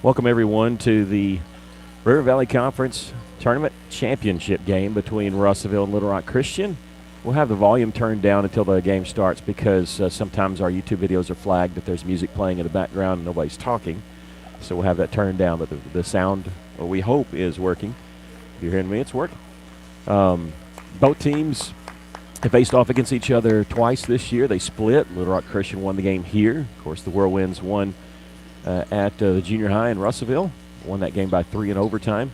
Welcome, everyone, to the River Valley Conference Tournament Championship game between Russellville and Little Rock Christian. We'll have the volume turned down until the game starts because sometimes our YouTube videos are flagged if there's music playing in the background and nobody's talking. So we'll have that turned down, but the sound, well, we hope, is working. If you're hearing me, it's working. Both teams have faced off against each other twice this year. They split. Little Rock Christian won the game here. Of course, the Whirlwinds won at the junior high in Russellville. Won that game by 3 in overtime.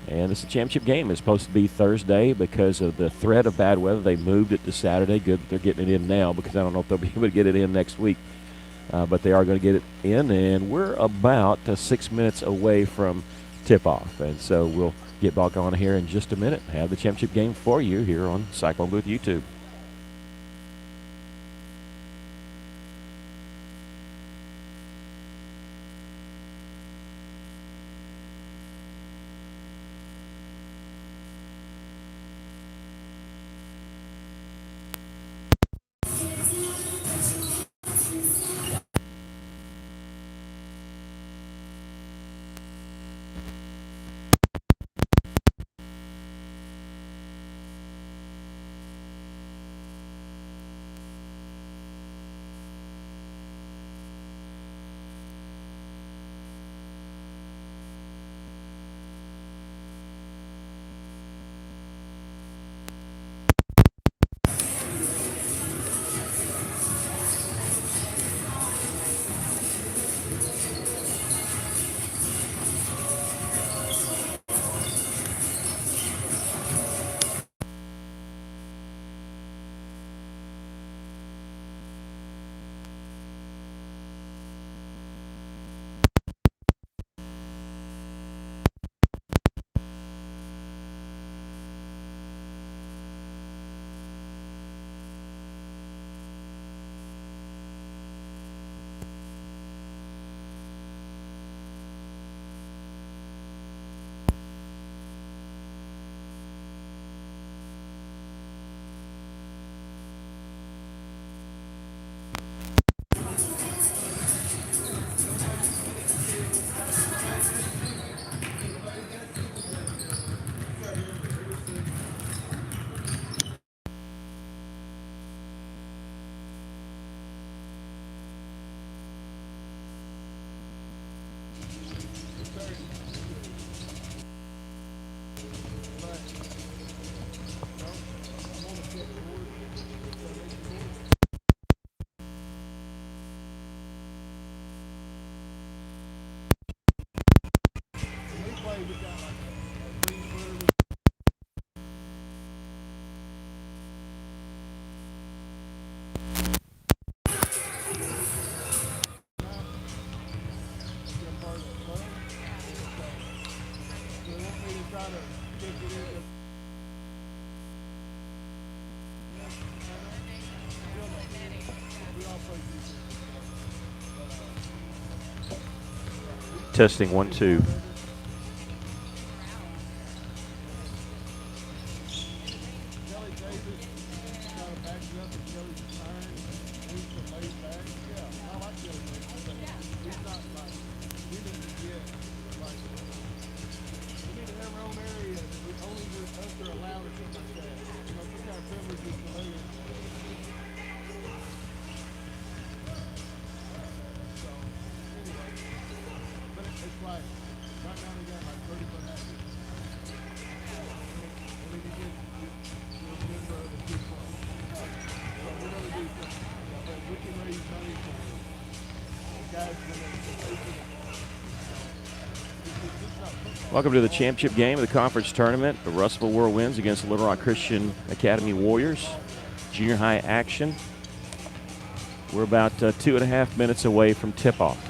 And it's a championship game. It's supposed to be Thursday because of the threat of bad weather. They moved it to Saturday. Good that they're getting it in now because I don't know if they'll be able to get it in next week. But they are going to get it in, and we're about 6 minutes away from tip-off. And so we'll get back on here in just a minute and have the championship game for you here on Cyclone Booth YouTube. Testing 1, 2. Welcome to the championship game of the conference tournament. The Russellville Whirlwinds against the Little Rock Christian Academy Warriors. Junior high action. We're about 2.5 minutes away from tip-off.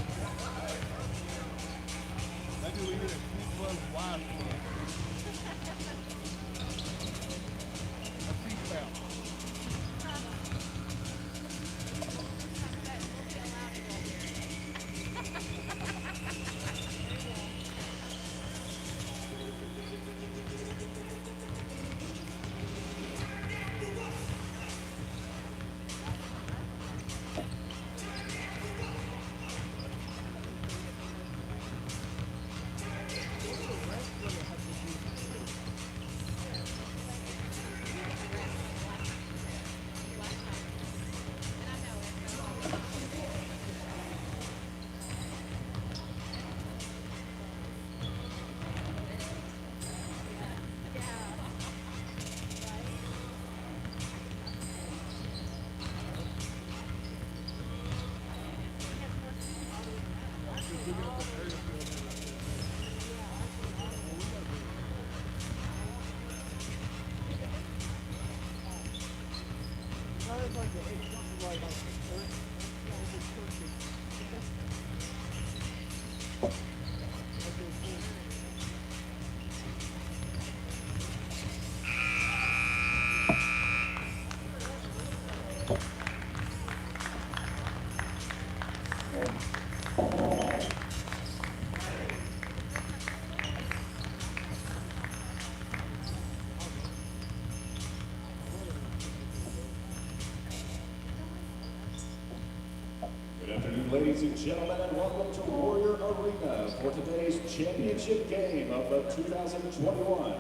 Ladies and gentlemen, and welcome to Warrior Arena for today's championship game of the 2021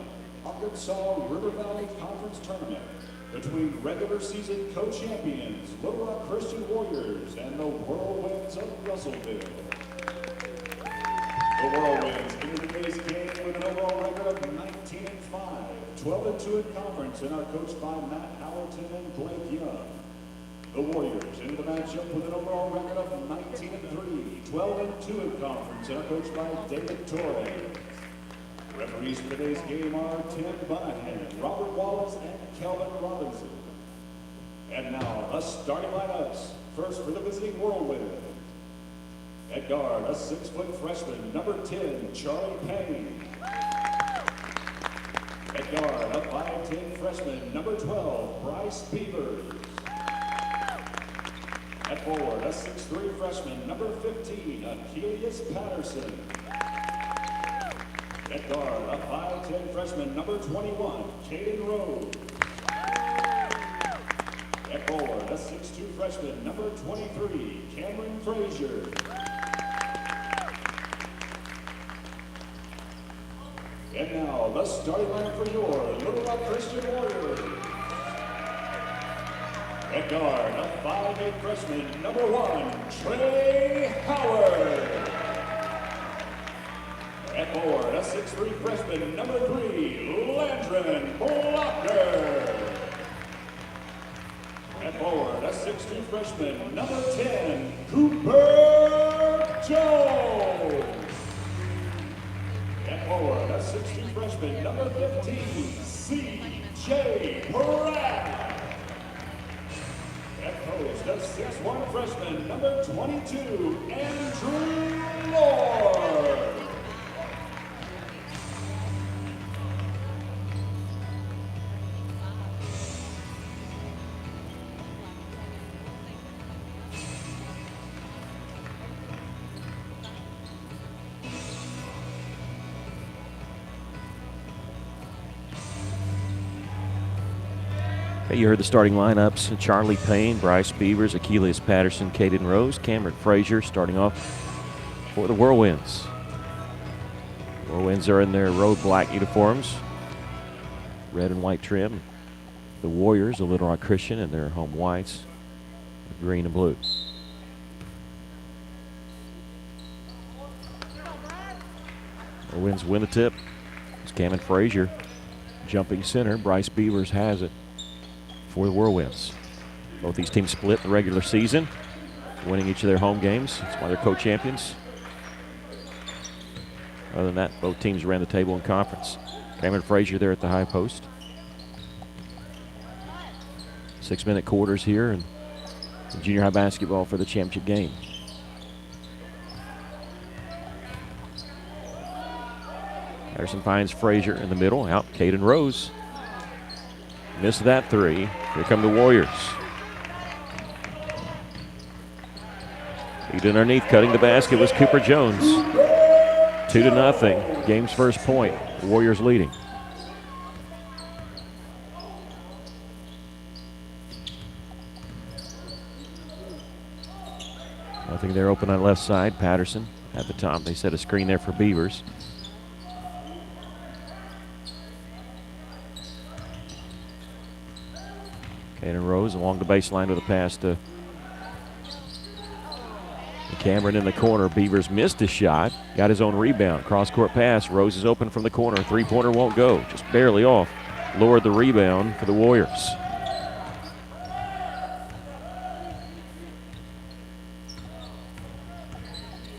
Arkansas River Valley Conference Tournament between regular season co-champions Little Rock Christian Warriors and the Whirlwinds of Russellville. The Whirlwinds entered today's game with an overall record of 19-5, 12-2 in conference, and are coached by Matt Allerton and Blake Young. The Warriors into the matchup with an overall record of 19-3, 12-2 in conference, and are coached by David Torre. Referees for today's game are Tim Bunahan, Robert Wallace, and Kelvin Robinson. And now, the starting lineups. First for the visiting Whirlwind. At guard, a 6-foot freshman, number 10, Charlie Payne. At guard, a 5'10 freshman, number 12, Bryce Beavers. At forward, a 6'3 freshman, number 15, Achilles Patterson. At guard, a 5'10 freshman, number 21, Caden Rhodes. At forward, a 6'2 freshman, number 23, Cameron Frazier. And now, the starting line for your Little Rock Christian Warriors. At guard, a 5'8 freshman, number 1, Trey Howard. At forward, a 6'3 freshman, number 3, Landron Blocker. At forward, a 6'2 freshman, number 10, Cooper Jones. At forward, a 6'2 freshman, number 15, C.J. Pratt. At post, a 6'1 freshman, number 22, Andrew Lord. Okay, you heard the starting lineups. Charlie Payne, Bryce Beavers, Achilles Patterson, Caden Rose, Cameron Frazier starting off for the Whirlwinds. Whirlwinds are in their road black uniforms, red and white trim. The Warriors, the Little Rock Christian, in their home whites, green and blue. Whirlwinds win the tip. It's Cameron Frazier jumping center. Bryce Beavers has it for the Whirlwinds. Both these teams split the regular season, winning each of their home games. That's why they're co-champions. Other than that, both teams ran the table in conference. Cameron Frazier there at the high post. 6-minute quarters here in junior high basketball for the championship game. Patterson finds Frazier in the middle. Out, Caden Rose. Missed that three. Here come the Warriors. Feet underneath, cutting the basket was Cooper Jones. 2-0. Game's first point. The Warriors leading. Nothing there open on left side. Patterson at the top. They set a screen there for Beavers. Caden Rose along the baseline with a pass to Cameron in the corner. Beavers missed a shot. Got his own rebound. Cross-court pass. Rose is open from the corner. Three-pointer won't go. Just barely off. Lowered the rebound for the Warriors.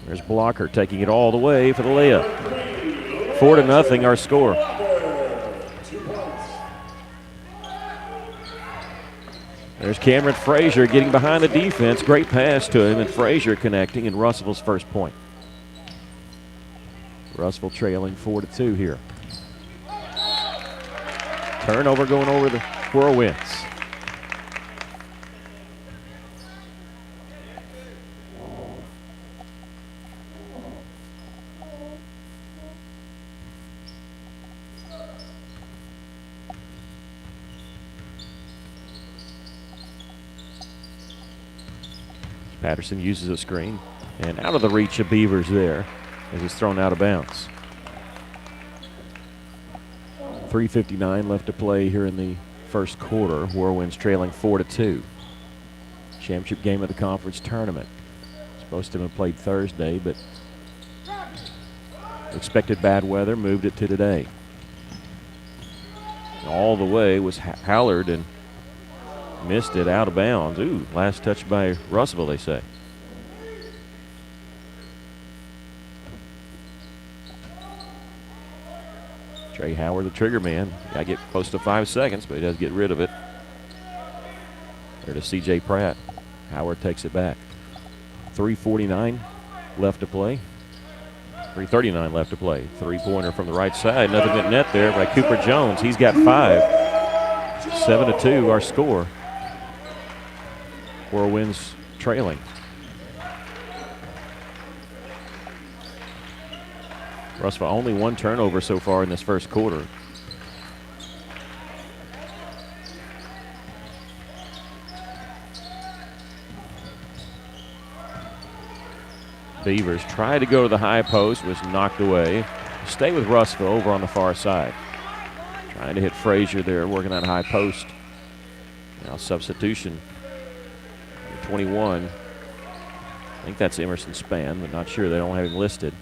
There's Blocker taking it all the way for the layup. 4-0 our score. There's Cameron Frazier getting behind the defense. Great pass to him, and Frazier connecting in Russell's first point. Russell trailing 4-2 here. Turnover going over the Whirlwinds. Patterson uses a screen, and out of the reach of Beavers there as he's thrown out of bounds. 3:59 left to play here in the first quarter. Whirlwinds trailing 4-2. Championship game of the conference tournament. Supposed to have been played Thursday, but expected bad weather moved it to today. All the way was Hallard, and missed it out of bounds. Ooh, last touch by Russell, they say. Trey Howard, the trigger man. Got to get close to 5 seconds, but he does get rid of it. There to C.J. Pratt. Howard takes it back. 3:49 left to play. 3:39 left to play. Three-pointer from the right side. Nothing but net there by Cooper Jones. He's got 5. 7-2 our score. Whirlwinds trailing. Russell only 1 turnover so far in this first quarter. Beavers tried to go to the high post, was knocked away. Stay with Russell over on the far side. Trying to hit Frazier there, working that high post. Now substitution. 21. I think that's Emerson Spann, but not sure. They don't have him listed.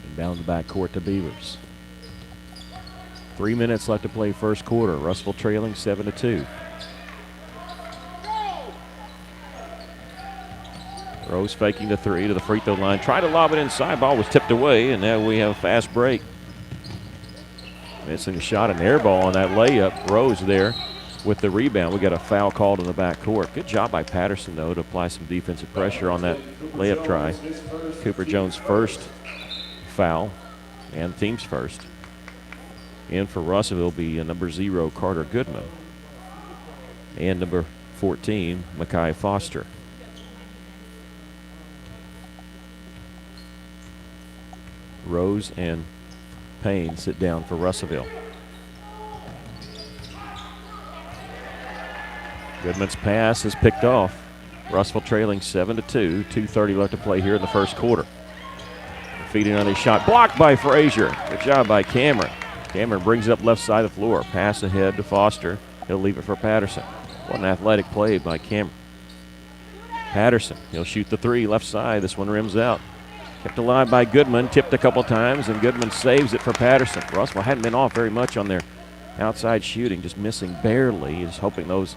And down the backcourt to Beavers. 3 minutes left to play first quarter. Russell trailing 7-2. Rose faking the three to the free throw line. Tried to lob it inside. Ball was tipped away, and now we have a fast break. Missing a shot, an air ball on that layup. Rose there with the rebound. We got a foul called in the backcourt. Good job by Patterson, though, to apply some defensive pressure on that layup try. Cooper Jones' first foul, and the team's first. In for Russell will be number 0, Carter Goodman, and number 14, Makai Foster. Rose and Payne sit down for Russellville. Goodman's pass is picked off. Russell trailing 7-2. 2:30 left to play here in the first quarter. Feeding on his shot, blocked by Frazier. Good job by Cameron. Cameron brings it up left side of the floor. Pass ahead to Foster. He'll leave it for Patterson. What an athletic play by Cameron. Patterson, he'll shoot the three left side. This one rims out. Kept alive by Goodman, tipped a couple times, and Goodman saves it for Patterson. Russell hadn't been off very much on their outside shooting, just missing barely. He's hoping those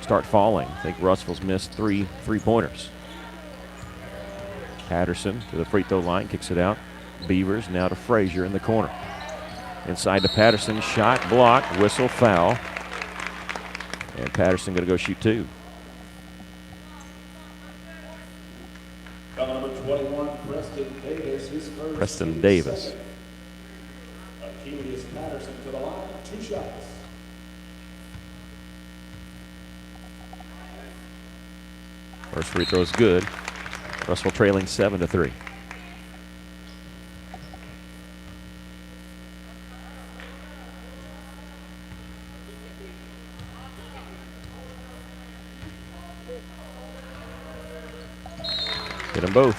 start falling. I think Russell's missed three three-pointers. Patterson to the free throw line, kicks it out. Beavers now to Frazier in the corner. Inside to Patterson, shot, block, whistle, foul. And Patterson going to go shoot 2. Number 21, Preston Davis, his first. Preston Davis. Achilles Patterson to the line, 2 shots. First free throw is good. Russell trailing 7-3. Hit them both.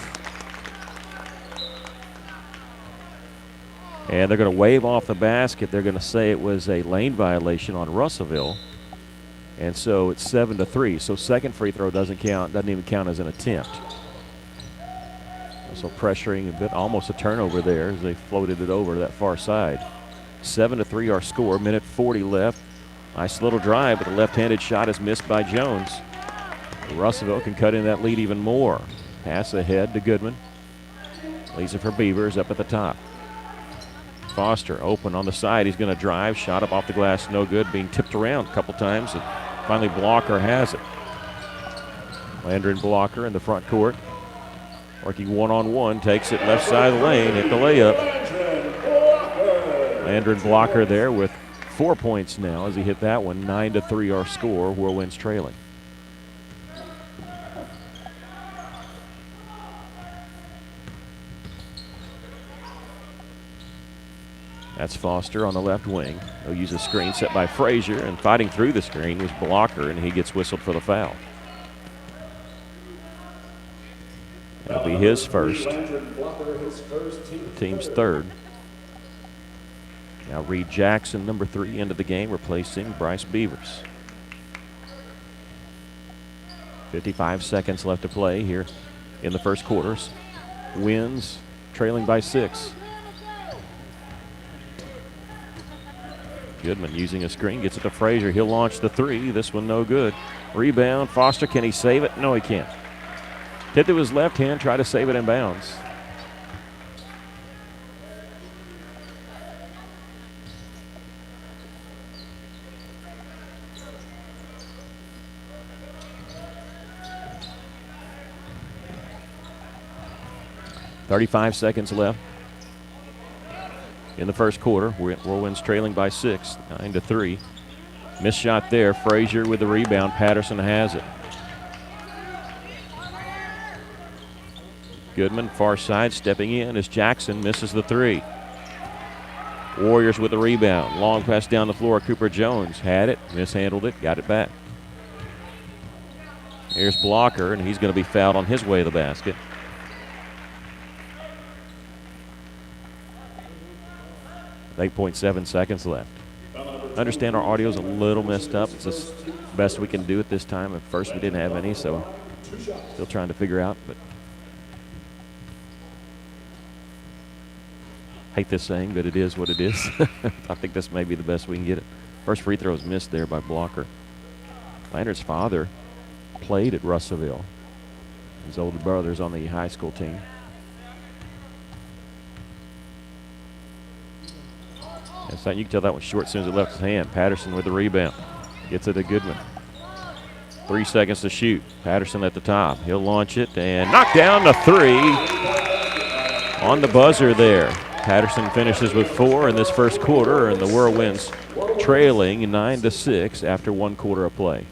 And they're going to wave off the basket. They're going to say it was a lane violation on Russellville. And so it's 7-3. So second free throw doesn't count, doesn't even count as an attempt. So pressuring a bit, almost a turnover there as they floated it over to that far side. 7-3 our score, minute 40 left. Nice little drive, but the left-handed shot is missed by Jones. Russellville can cut in that lead even more. Pass ahead to Goodman. Leaves it for Beavers up at the top. Foster open on the side. He's going to drive. Shot up off the glass. No good. Being tipped around a couple times. And finally Blocker has it. Landry Blocker in the front court. Working one-on-one. Takes it left side of the lane. Hit the layup. Landry Blocker there with 4 points now as he hit that one. 9-3 our score. Whirlwinds trailing. That's Foster on the left wing. He'll use a screen set by Frazier, and fighting through the screen was Blocker, and he gets whistled for the foul. That'll be his first. Team's third. Now Reed Jackson, number 3, into the game, replacing Bryce Beavers. 55 seconds left to play here in the first quarters. Wins trailing by 6. Goodman using a screen, gets it to Frazier. He'll launch the 3. This one no good. Rebound, Foster, can he save it? No, he can't. Hit to his left hand, try to save it in bounds. .35 seconds left in the first quarter. Whirlwinds trailing by 6, 9-3. Missed shot there. Frazier with the rebound. Patterson has it. Goodman, far side, stepping in as Jackson misses the 3. Warriors with the rebound. Long pass down the floor. Cooper Jones had it, mishandled it, got it back. Here's Blocker, and he's going to be fouled on his way to the basket. With 8.7 seconds left. Understand our audio's a little messed up. It's the best we can do at this time. At first we didn't have any, so still trying to figure out. But hate this saying, but it is what it is. I think this may be the best we can get it. First free throw is missed there by Blocker. Landry's father played at Russellville. His older brother's on the high school team. That's not, you can tell that was short as soon as it left his hand. Patterson with the rebound. Gets it to Goodman. 3 seconds to shoot. Patterson at the top. He'll launch it and knock down the 3 on the buzzer there. Patterson finishes with 4 in this first quarter, and the Whirlwinds trailing 9-6 after 1 quarter of play.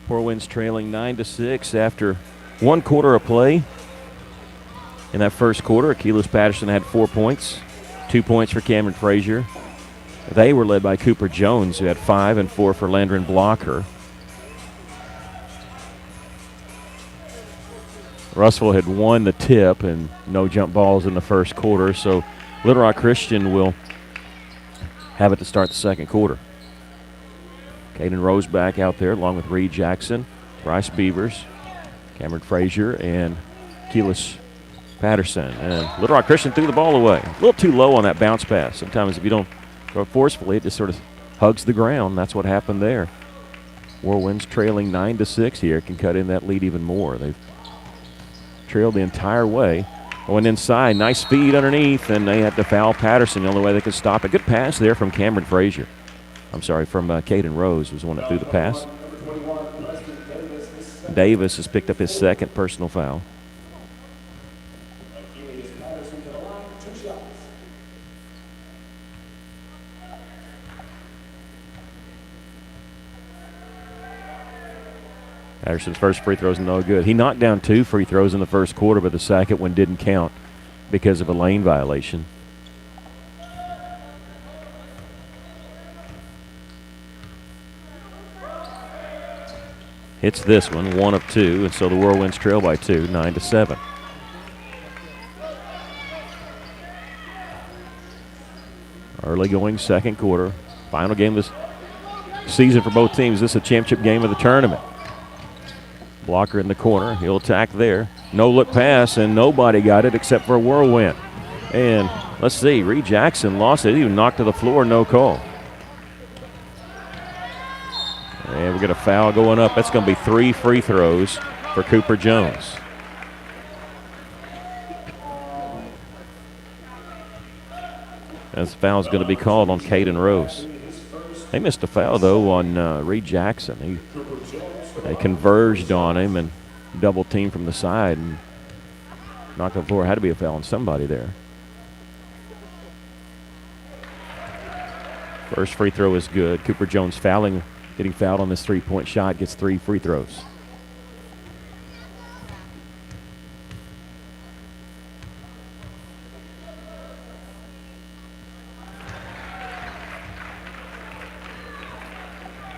Whirlwinds trailing 9-6 after 1 quarter of play. In that first quarter, Keyless Patterson had 4 points, 2 points for Cameron Frazier. They were led by Cooper Jones, who had 5 and 4 for Landron Blocker. Russell had won the tip and no jump balls in the first quarter, so Little Rock Christian will have it to start the second quarter. Caden Rose back out there along with Reed Jackson, Bryce Beavers, Cameron Frazier, and Keyless Patterson. And Little Rock Christian threw the ball away. A little too low on that bounce pass. Sometimes if you don't throw it forcefully, it just sort of hugs the ground. That's what happened there. Whirlwinds trailing 9-6 here can cut in that lead even more. They've trailed the entire way. Going inside, nice feed underneath, and they had to foul Patterson. The only way they could stop it. Good pass there from Cameron Frazier. I'm sorry, from Caden Rose was the one that threw the pass. Davis has picked up his second personal foul. Patterson's first free throw is no good. He knocked down 2 free throws in the first quarter, but the second one didn't count because of a lane violation. Hits this one, 1 of 2, and so the Whirlwinds trail by 2, 9-7. Early going second quarter. Final game of the season for both teams. This is a championship game of the tournament. Blocker in the corner. He'll attack there. No-look pass, and nobody got it except for a Whirlwind. And let's see, Reed Jackson lost it. He even knocked to the floor, no call. And we got a foul going up. That's going to be 3 free throws for Cooper Jones. This foul is going to be called on Caden Rose. They missed a foul, though, on Reed Jackson. They converged on him and double teamed from the side and knocked on the floor. Had to be a foul on somebody there. First free throw is good. Cooper Jones fouling, getting fouled on this three-point shot, gets 3 free throws.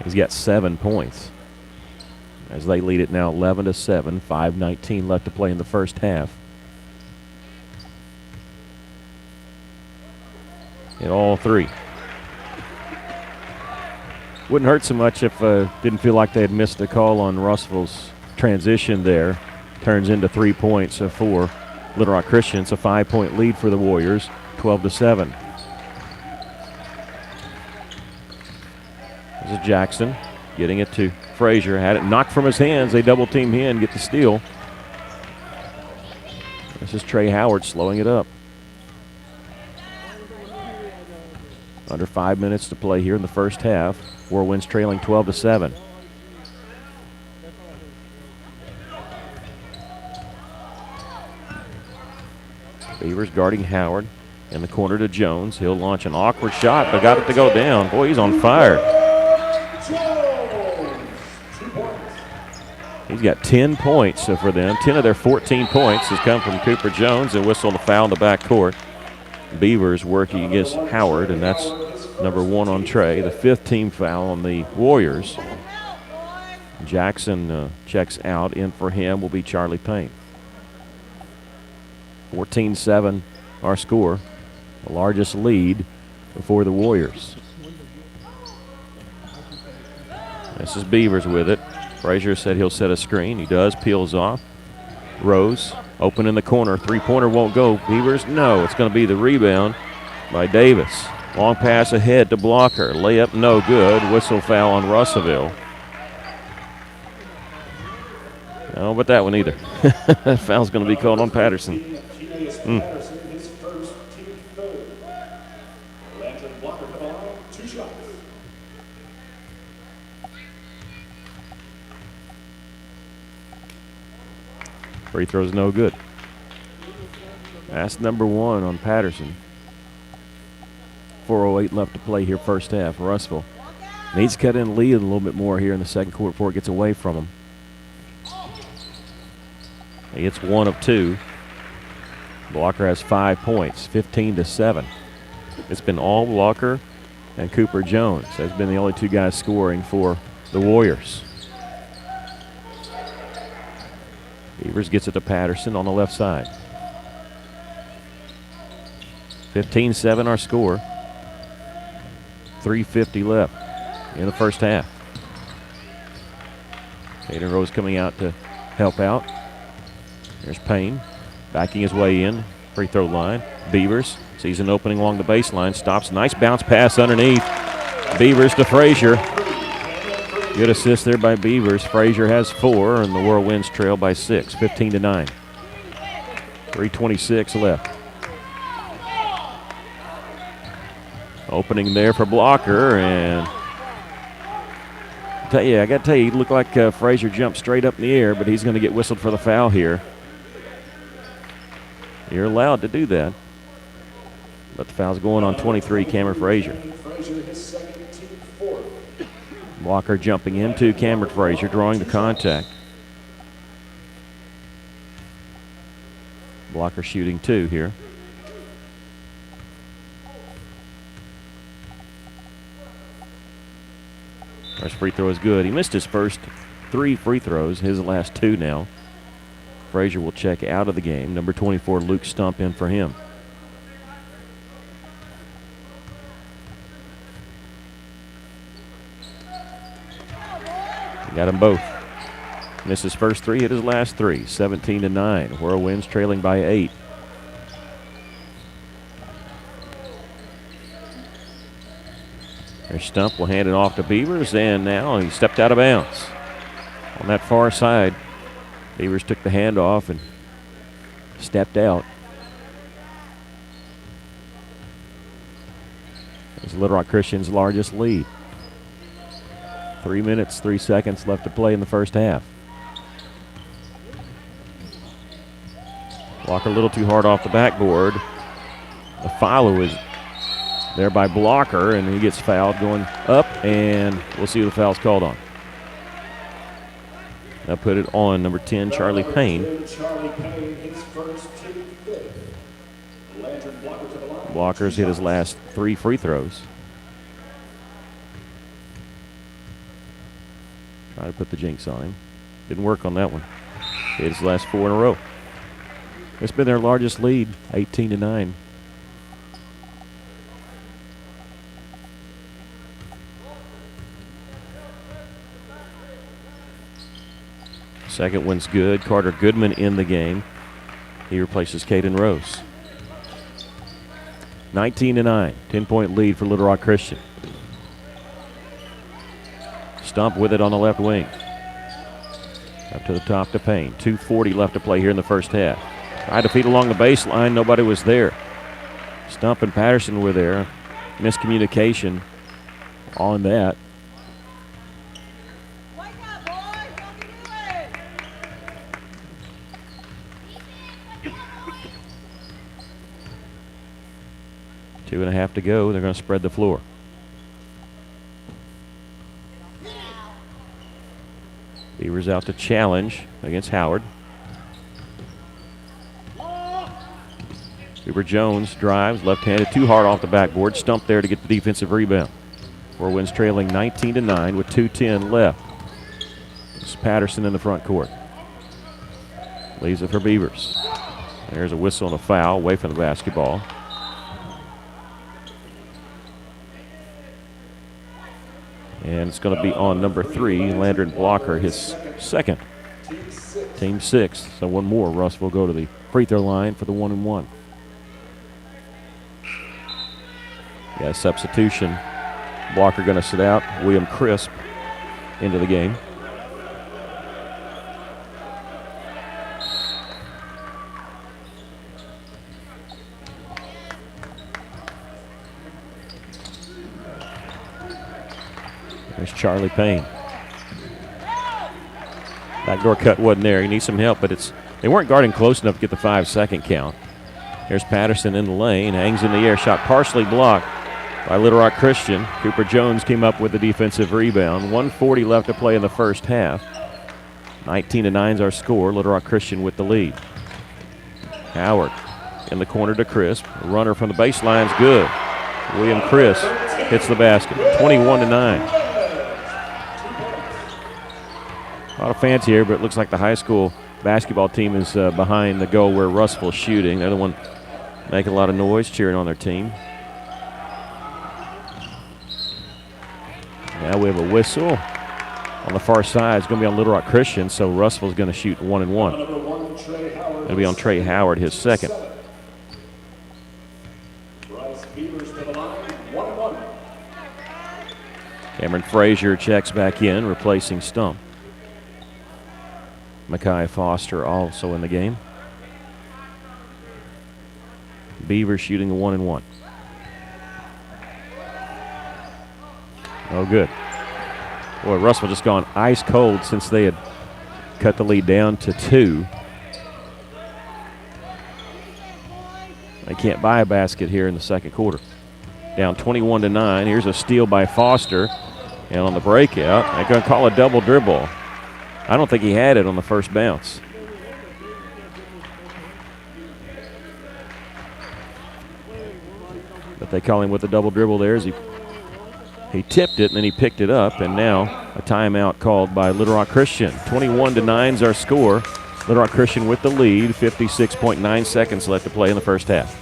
He's got 7 points as they lead it now 11-7, 5:19 left to play in the first half. Hit all 3. Wouldn't hurt so much if didn't feel like they had missed the call on Russell's transition there. Turns into 3 points for Little Rock Christian. It's a 5-point lead for the Warriors, 12-7. This is Jackson getting it to Frazier. Had it knocked from his hands. They double team him, get the steal. This is Trey Howard slowing it up. Under 5 minutes to play here in the first half. Whirlwinds trailing 12-7. Beavers guarding Howard in the corner to Jones. He'll launch an awkward shot, but got it to go down. Boy, he's on fire. He's got 10 points for them. 10 of their 14 points has come from Cooper Jones, and whistle to foul in the backcourt. Beavers working against Howard, and that's number 1 on Trey. The 5th team foul on the Warriors. Jackson checks out. In for him will be Charlie Payne. 14-7 our score. The largest lead for the Warriors. This is Beavers with it. Frazier said he'll set a screen. He does. Peels off. Rose open in the corner. Three-pointer won't go. Beavers, no. It's going to be the rebound by Davis. Long pass ahead to Blocker. Layup, no good. Whistle foul on Russellville. No, but that one either. That foul's going to be called on Patterson. Free throw's no good. That's number 1 on Patterson. 4:08 left to play here first half. Russellville needs to cut in the lead a little bit more here in the second quarter before it gets away from him. He hits 1 of 2. Blocker has 5 points, 15-7. It's been all Blocker and Cooper Jones. That's been the only two guys scoring for the Warriors. Beavers gets it to Patterson on the left side. 15-7 our score. 3:50 left in the first half. Caden Rose coming out to help out. There's Payne backing his way in, free throw line. Beavers sees an opening along the baseline, stops. Nice bounce pass underneath. Beavers to Frazier. Good assist there by Beavers. Frazier has 4, and the Whirlwinds trail by 6, 15-9. 3:26 left. Opening there for Blocker, and I got to tell you, it looked like Frazier jumped straight up in the air, but he's going to get whistled for the foul here. You're allowed to do that. But the foul's going on 23, Cameron Frazier. Blocker jumping into Cameron Frazier, drawing the contact. Blocker shooting 2 here. First free throw is good. He missed his first 3 free throws, his last 2 now. Frazier will check out of the game. Number 24, Luke Stump, in for him. He got them both. Missed his first 3, hit his last 3. 17-9. Whirlwinds trailing by 8. There's Stump, will hand it off to Beavers, and now he stepped out of bounds. On that far side, Beavers took the handoff and stepped out. It's Little Rock Christian's largest lead. 3 minutes, 3 seconds left to play in the first half. Walker a little too hard off the backboard. The follow is there by Blocker, and he gets fouled going up, and we'll see who the foul's called on. Now put it on number 10, Charlie Payne. Blocker's hit his last 3 free throws. Try to put the jinx on him. Didn't work on that one. Hit his last 4 in a row. It's been their largest lead, 18-9. Second one's good. Carter Goodman in the game. He replaces Caden Rose. 19-9, 10-point lead for Little Rock Christian. Stump with it on the left wing. Up to the top to Payne. 2:40 left to play here in the first half. Tried to feed along the baseline. Nobody was there. Stump and Patterson were there. Miscommunication on that. Two and a half to go. They're going to spread the floor. Beavers out to challenge against Howard. Cooper Jones drives, left-handed, too hard off the backboard. Stump there to get the defensive rebound. Whirlwinds trailing 19-9 with 2:10 left. It's Patterson in the front court. Leaves it for Beavers. There's a whistle and a foul away from the basketball. And it's going to be on number 3, Landon Blocker, his second. Team 6. So one more. Russ will go to the free throw line for the 1-and-1. Yeah, substitution. Blocker going to sit out. William Crisp into the game. There's Charlie Payne. Backdoor cut wasn't there. He needs some help, but they weren't guarding close enough to get the 5-second count. Here's Patterson in the lane, hangs in the air, shot partially blocked by Little Rock Christian. Cooper Jones came up with the defensive rebound. 1:40 left to play in the first half. 19-9 is our score. Little Rock Christian with the lead. Howard in the corner to Crisp. A runner from the baseline's good. William Crisp hits the basket. 21-9. A lot of fans here, but it looks like the high school basketball team is behind the goal where Russell's shooting. They're the one making a lot of noise, cheering on their team. Now we have a whistle on the far side. It's going to be on Little Rock Christian, so Russell's going to shoot 1 and 1. It'll be on Trey Howard, his second. Cameron Frazier checks back in, replacing Stump. Makai Foster also in the game. Beaver shooting a 1 and 1. Oh, good. Boy, Russell just gone ice cold since they had cut the lead down to 2. They can't buy a basket here in the second quarter. Down 21-9. Here's a steal by Foster. And on the breakout, they're going to call a double dribble. I don't think he had it on the first bounce. But they call him with a double dribble there as he tipped it and then he picked it up, and now a timeout called by Little Rock Christian. 21-9 is our score. Little Rock Christian with the lead, 56.9 seconds left to play in the first half.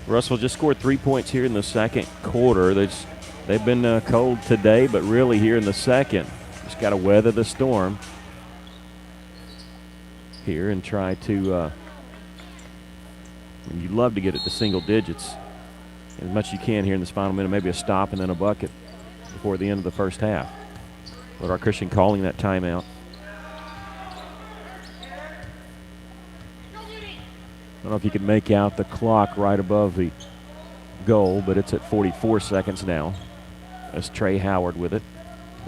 Russell just scored 3 points here in the second quarter. They've been cold today, but really here in the second, just got to weather the storm here and try to. You'd love to get it to single digits as much as you can here in this final minute. Maybe a stop and then a bucket before the end of the first half. But our Christian calling that timeout. I don't know if you can make out the clock right above the goal, but it's at 44 seconds now. That's Trey Howard with it.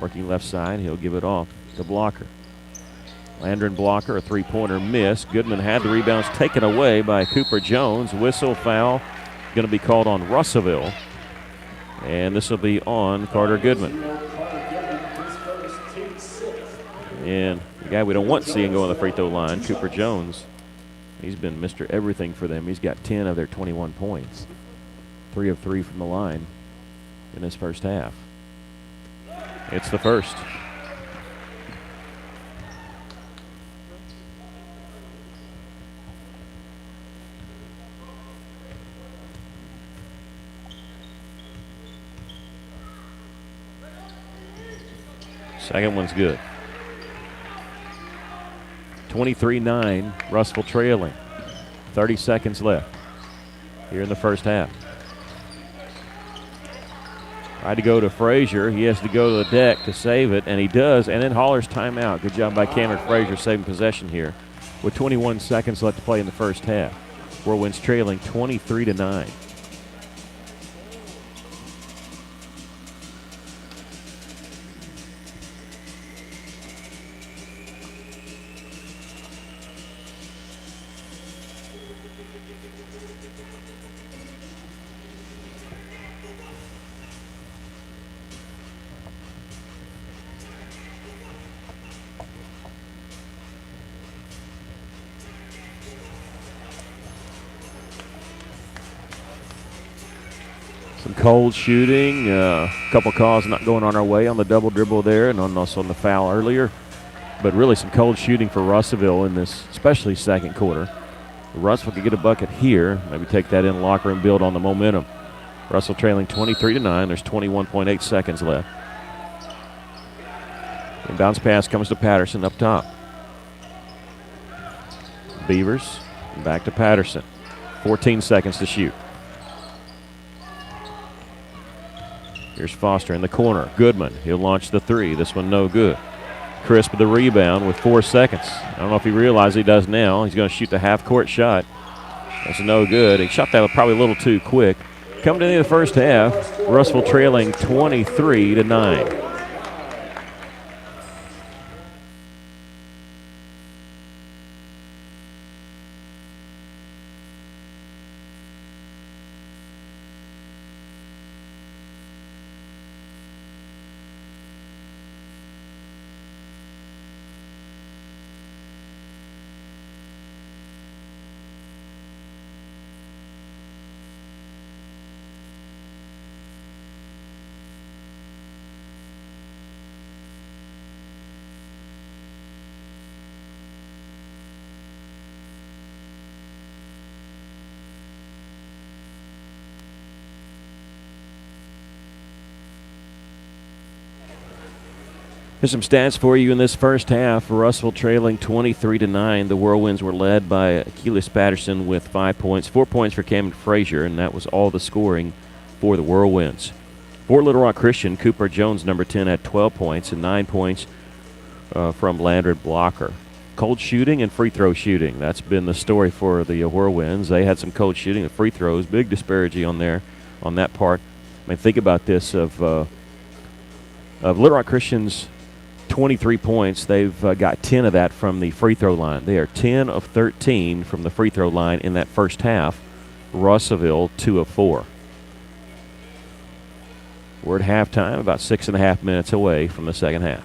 Working left side, he'll give it off to Blocker. Landron Blocker, a three-pointer miss. Goodman had the rebounds taken away by Cooper Jones. Whistle foul going to be called on Russellville. And this will be on Carter Goodman. And the guy we don't want seeing go on the free throw line, Cooper Jones. He's been Mr. Everything for them. He's got 10 of their 21 points. 3 of 3 from the line in his first half. It's the first. Second one's good. 23-9, Russell trailing. 30 seconds left here in the first half. Tried to go to Frazier. He has to go to the deck to save it, and he does, and then hollers timeout. Good job by Cameron Frazier saving possession here with 21 seconds left to play in the first half. Whirlwinds trailing 23-9. Cold shooting, a couple calls not going on our way on the double dribble there and also on the foul earlier. But really some cold shooting for Russellville in this, especially second quarter. Russell could get a bucket here, maybe take that in the locker room, build on the momentum. Russell trailing 23-9. There's 21.8 seconds left. And bounce pass comes to Patterson up top. Beavers Back to Patterson. 14 seconds to shoot. Here's Foster in the corner. Goodman, he'll launch the three. This one no good. Crisp with the rebound with 4 seconds. I don't know if he realizes he does now. He's going to shoot the half-court shot. That's no good. He shot that probably a little too quick. Coming to the end of the first half, Russell trailing 23-9. Here's some stats for you in this first half. Russell trailing 23-9. The Whirlwinds were led by Achilles Patterson with 5 points. 4 points for Cameron Frazier, and that was all the scoring for the Whirlwinds. For Little Rock Christian, Cooper Jones, number 10, had 12 points and 9 points from Landred Blocker. Cold shooting and free throw shooting. That's been the story for the Whirlwinds. They had some cold shooting and free throws. Big disparity on that part. I mean, think about this of Little Rock Christian's 23 points, they've got 10 of that from the free throw line. They are 10 of 13 from the free throw line in that first half. Russellville, 2 of 4. We're at halftime, about 6.5 minutes away from the second half.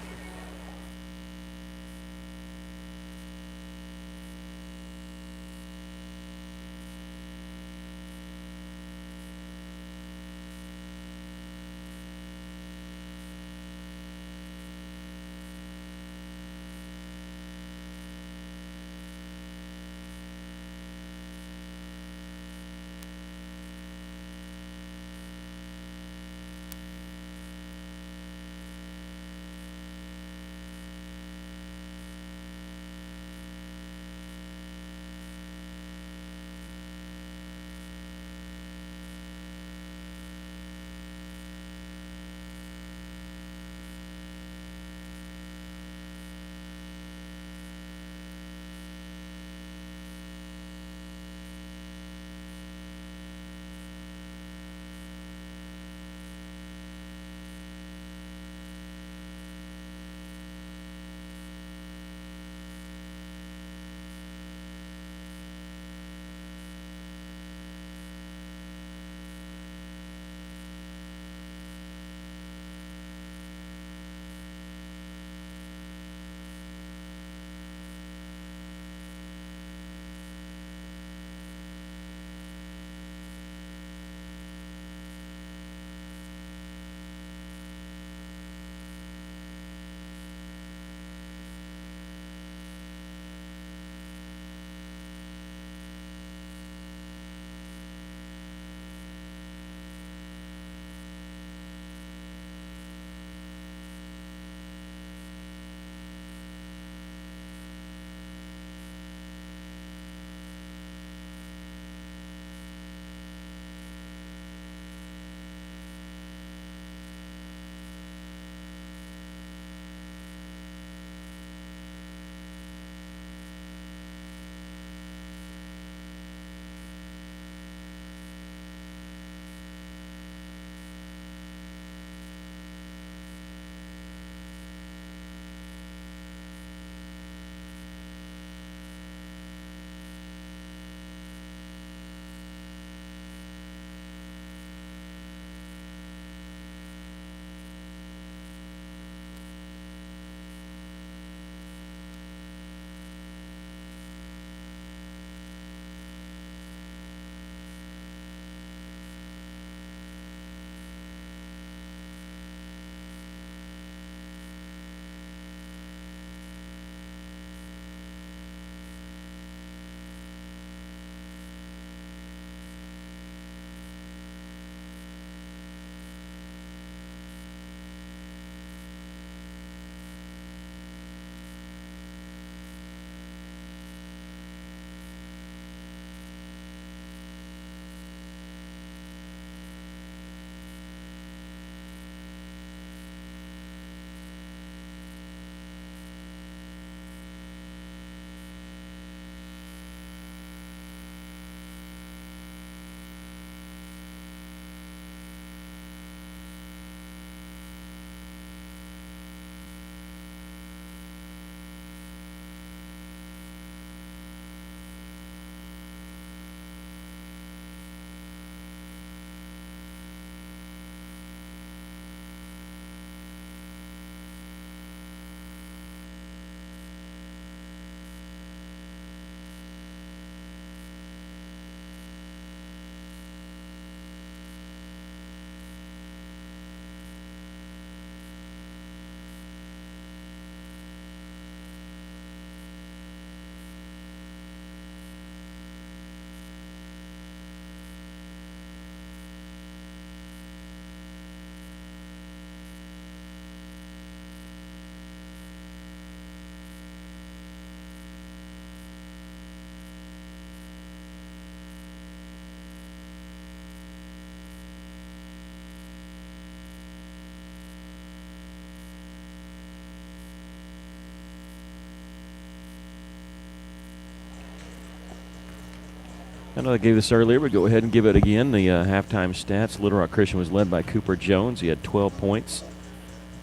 know I gave this earlier, but go ahead and give it again. The halftime stats. Little Rock Christian was led by Cooper Jones. He had 12 points.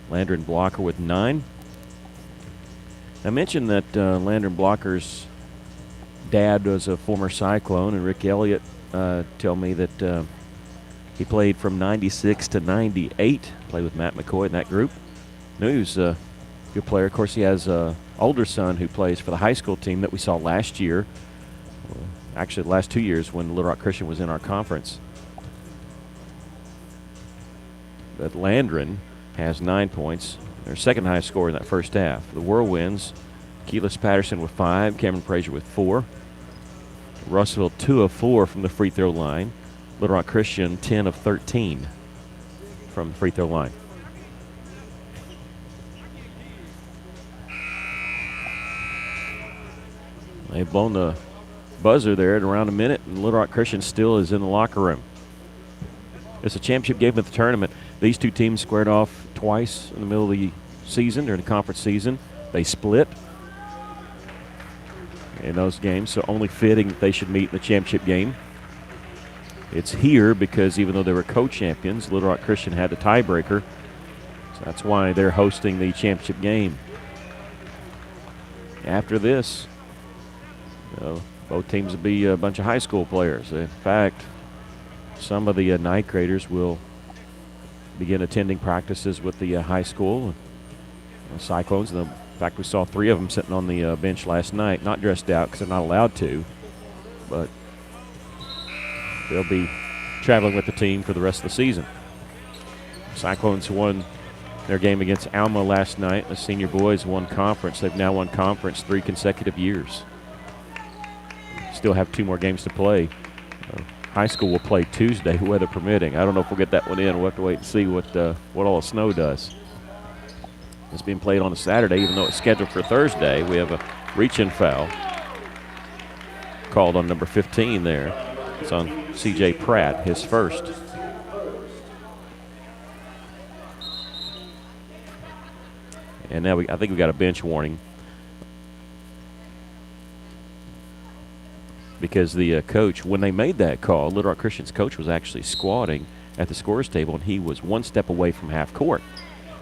Landon Blocker with 9. I mentioned that Landon Blocker's dad was a former Cyclone, and Rick Elliott told me that he played from 96 to 98, played with Matt McCoy in that group. Knew he was a good player. Of course, he has an older son who plays for the high school team that we saw last year. Actually, the last 2 years when Little Rock Christian was in our conference. But Landon has 9 points. Their second highest score in that first half. The Whirlwinds, Keelis Patterson with 5, Cameron Frazier with 4. Russellville 2 of 4 from the free throw line. Little Rock Christian 10 of 13 from the free throw line. They've blown the buzzer there at around a minute, and Little Rock Christian still is in the locker room. It's a championship game of the tournament. These two teams squared off twice in the middle of the season, during the conference season. They split in those games, so only fitting that they should meet in the championship game. It's here because even though they were co-champions, Little Rock Christian had the tiebreaker, so that's why they're hosting the championship game. After this, both teams will be a bunch of high school players. In fact, some of the ninth graders will begin attending practices with the high school Cyclones. In fact, we saw 3 of them sitting on the bench last night, not dressed out because they're not allowed to, but they'll be traveling with the team for the rest of the season. Cyclones won their game against Alma last night. The senior boys won conference. They've now won conference 3 consecutive years. Still have 2 more games to play. High school will play Tuesday, weather permitting. I don't know if we'll get that one in. We'll have to wait and see what all the snow does. It's being played on a Saturday, even though it's scheduled for Thursday. We have a reach-in foul called on number 15 there. It's on C.J. Pratt, his first. And now I think we got a bench warning because the coach, when they made that call, Little Rock Christian's coach was actually squatting at the scorer's table, and he was 1 step away from half court.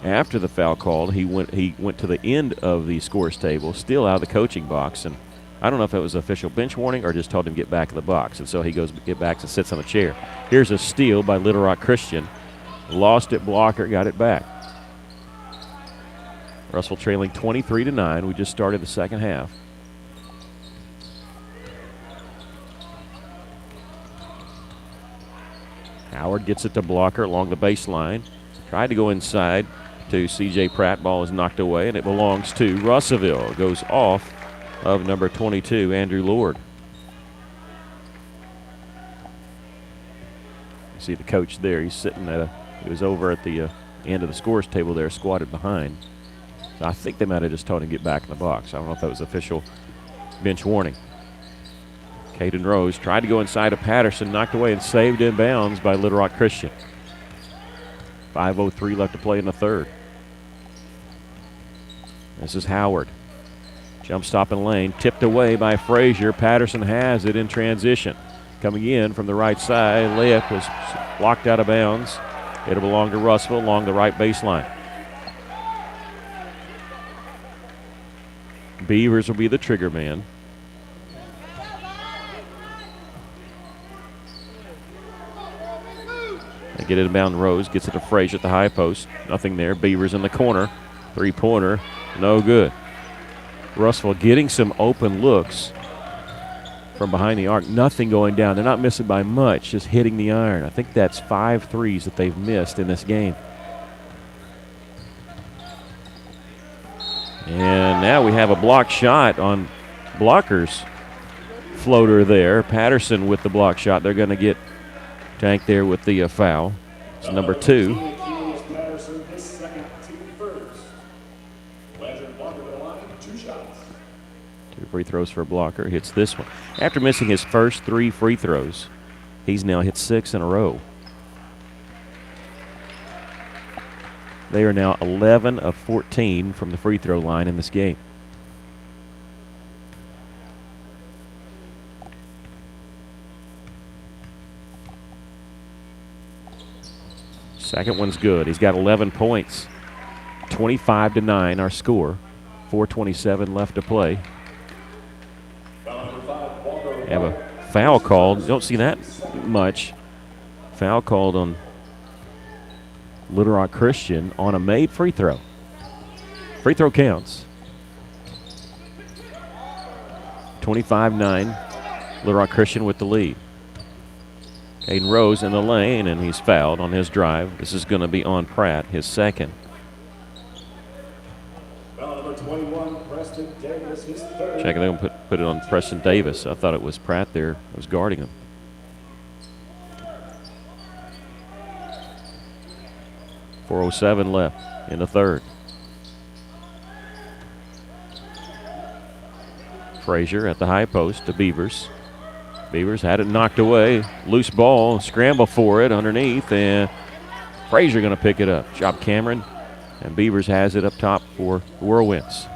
After the foul called, he went to the end of the scorer's table, still out of the coaching box, and I don't know if it was official bench warning or just told him to get back in the box. And so he goes get back and sits on a chair. Here's a steal by Little Rock Christian. Lost it, Blocker, got it back. Russell trailing 23-9. We just started the second half. Howard gets it to Blocker along the baseline. Tried to go inside to C.J. Pratt. Ball is knocked away, and it belongs to Russellville. Goes off of number 22, Andrew Lord. You see the coach there. He's sitting he was over at the end of the scorer's table there, squatted behind. So I think they might have just told him to get back in the box. I don't know if that was official bench warning. Caden Rose tried to go inside of Patterson, knocked away and saved in bounds by Little Rock Christian. 5:03 left to play in the third. This is Howard. Jump stop in lane, tipped away by Frazier. Patterson has it in transition. Coming in from the right side, layup was blocked out of bounds. It'll belong to Russellville along the right baseline. Beavers will be the trigger man. They get it inbound. Rose gets it to Frazier at the high post. Nothing there. Beavers in the corner. 3-pointer. No good. Russellville getting some open looks from behind the arc. Nothing going down. They're not missing by much, just hitting the iron. I think that's 5 threes that they've missed in this game. And now we have a block shot on Blocker's floater there. Patterson with the block shot. They're going to get Tank there with the foul. It's number 2. Patterson, his second, team first. Landon Blocker to the line, 2 shots. 2 free throws for Blocker. Hits this one. After missing his first 3 free throws, he's now hit 6 in a row. They are now 11 of 14 from the free throw line in this game. Second one's good. He's got 11 points. 25-9 our score. 4:27 left to play. Have a foul called. Don't see that much. Foul called on Little Rock Christian on a made free throw. Free throw counts. 25-9. Little Rock Christian with the lead. Aiden Rose in the lane, and he's fouled on his drive. This is going to be on Pratt, his second. Foul number 21, Preston Davis, his third. Checking, they're going to put it on Preston Davis. I thought it was Pratt there that was guarding him. .407 left in the third. Frazier at the high post to Beavers. Beavers had it knocked away. Loose ball, scramble for it underneath, and Frazier going to pick it up. Job Cameron, and Beavers has it up top for the Whirlwinds.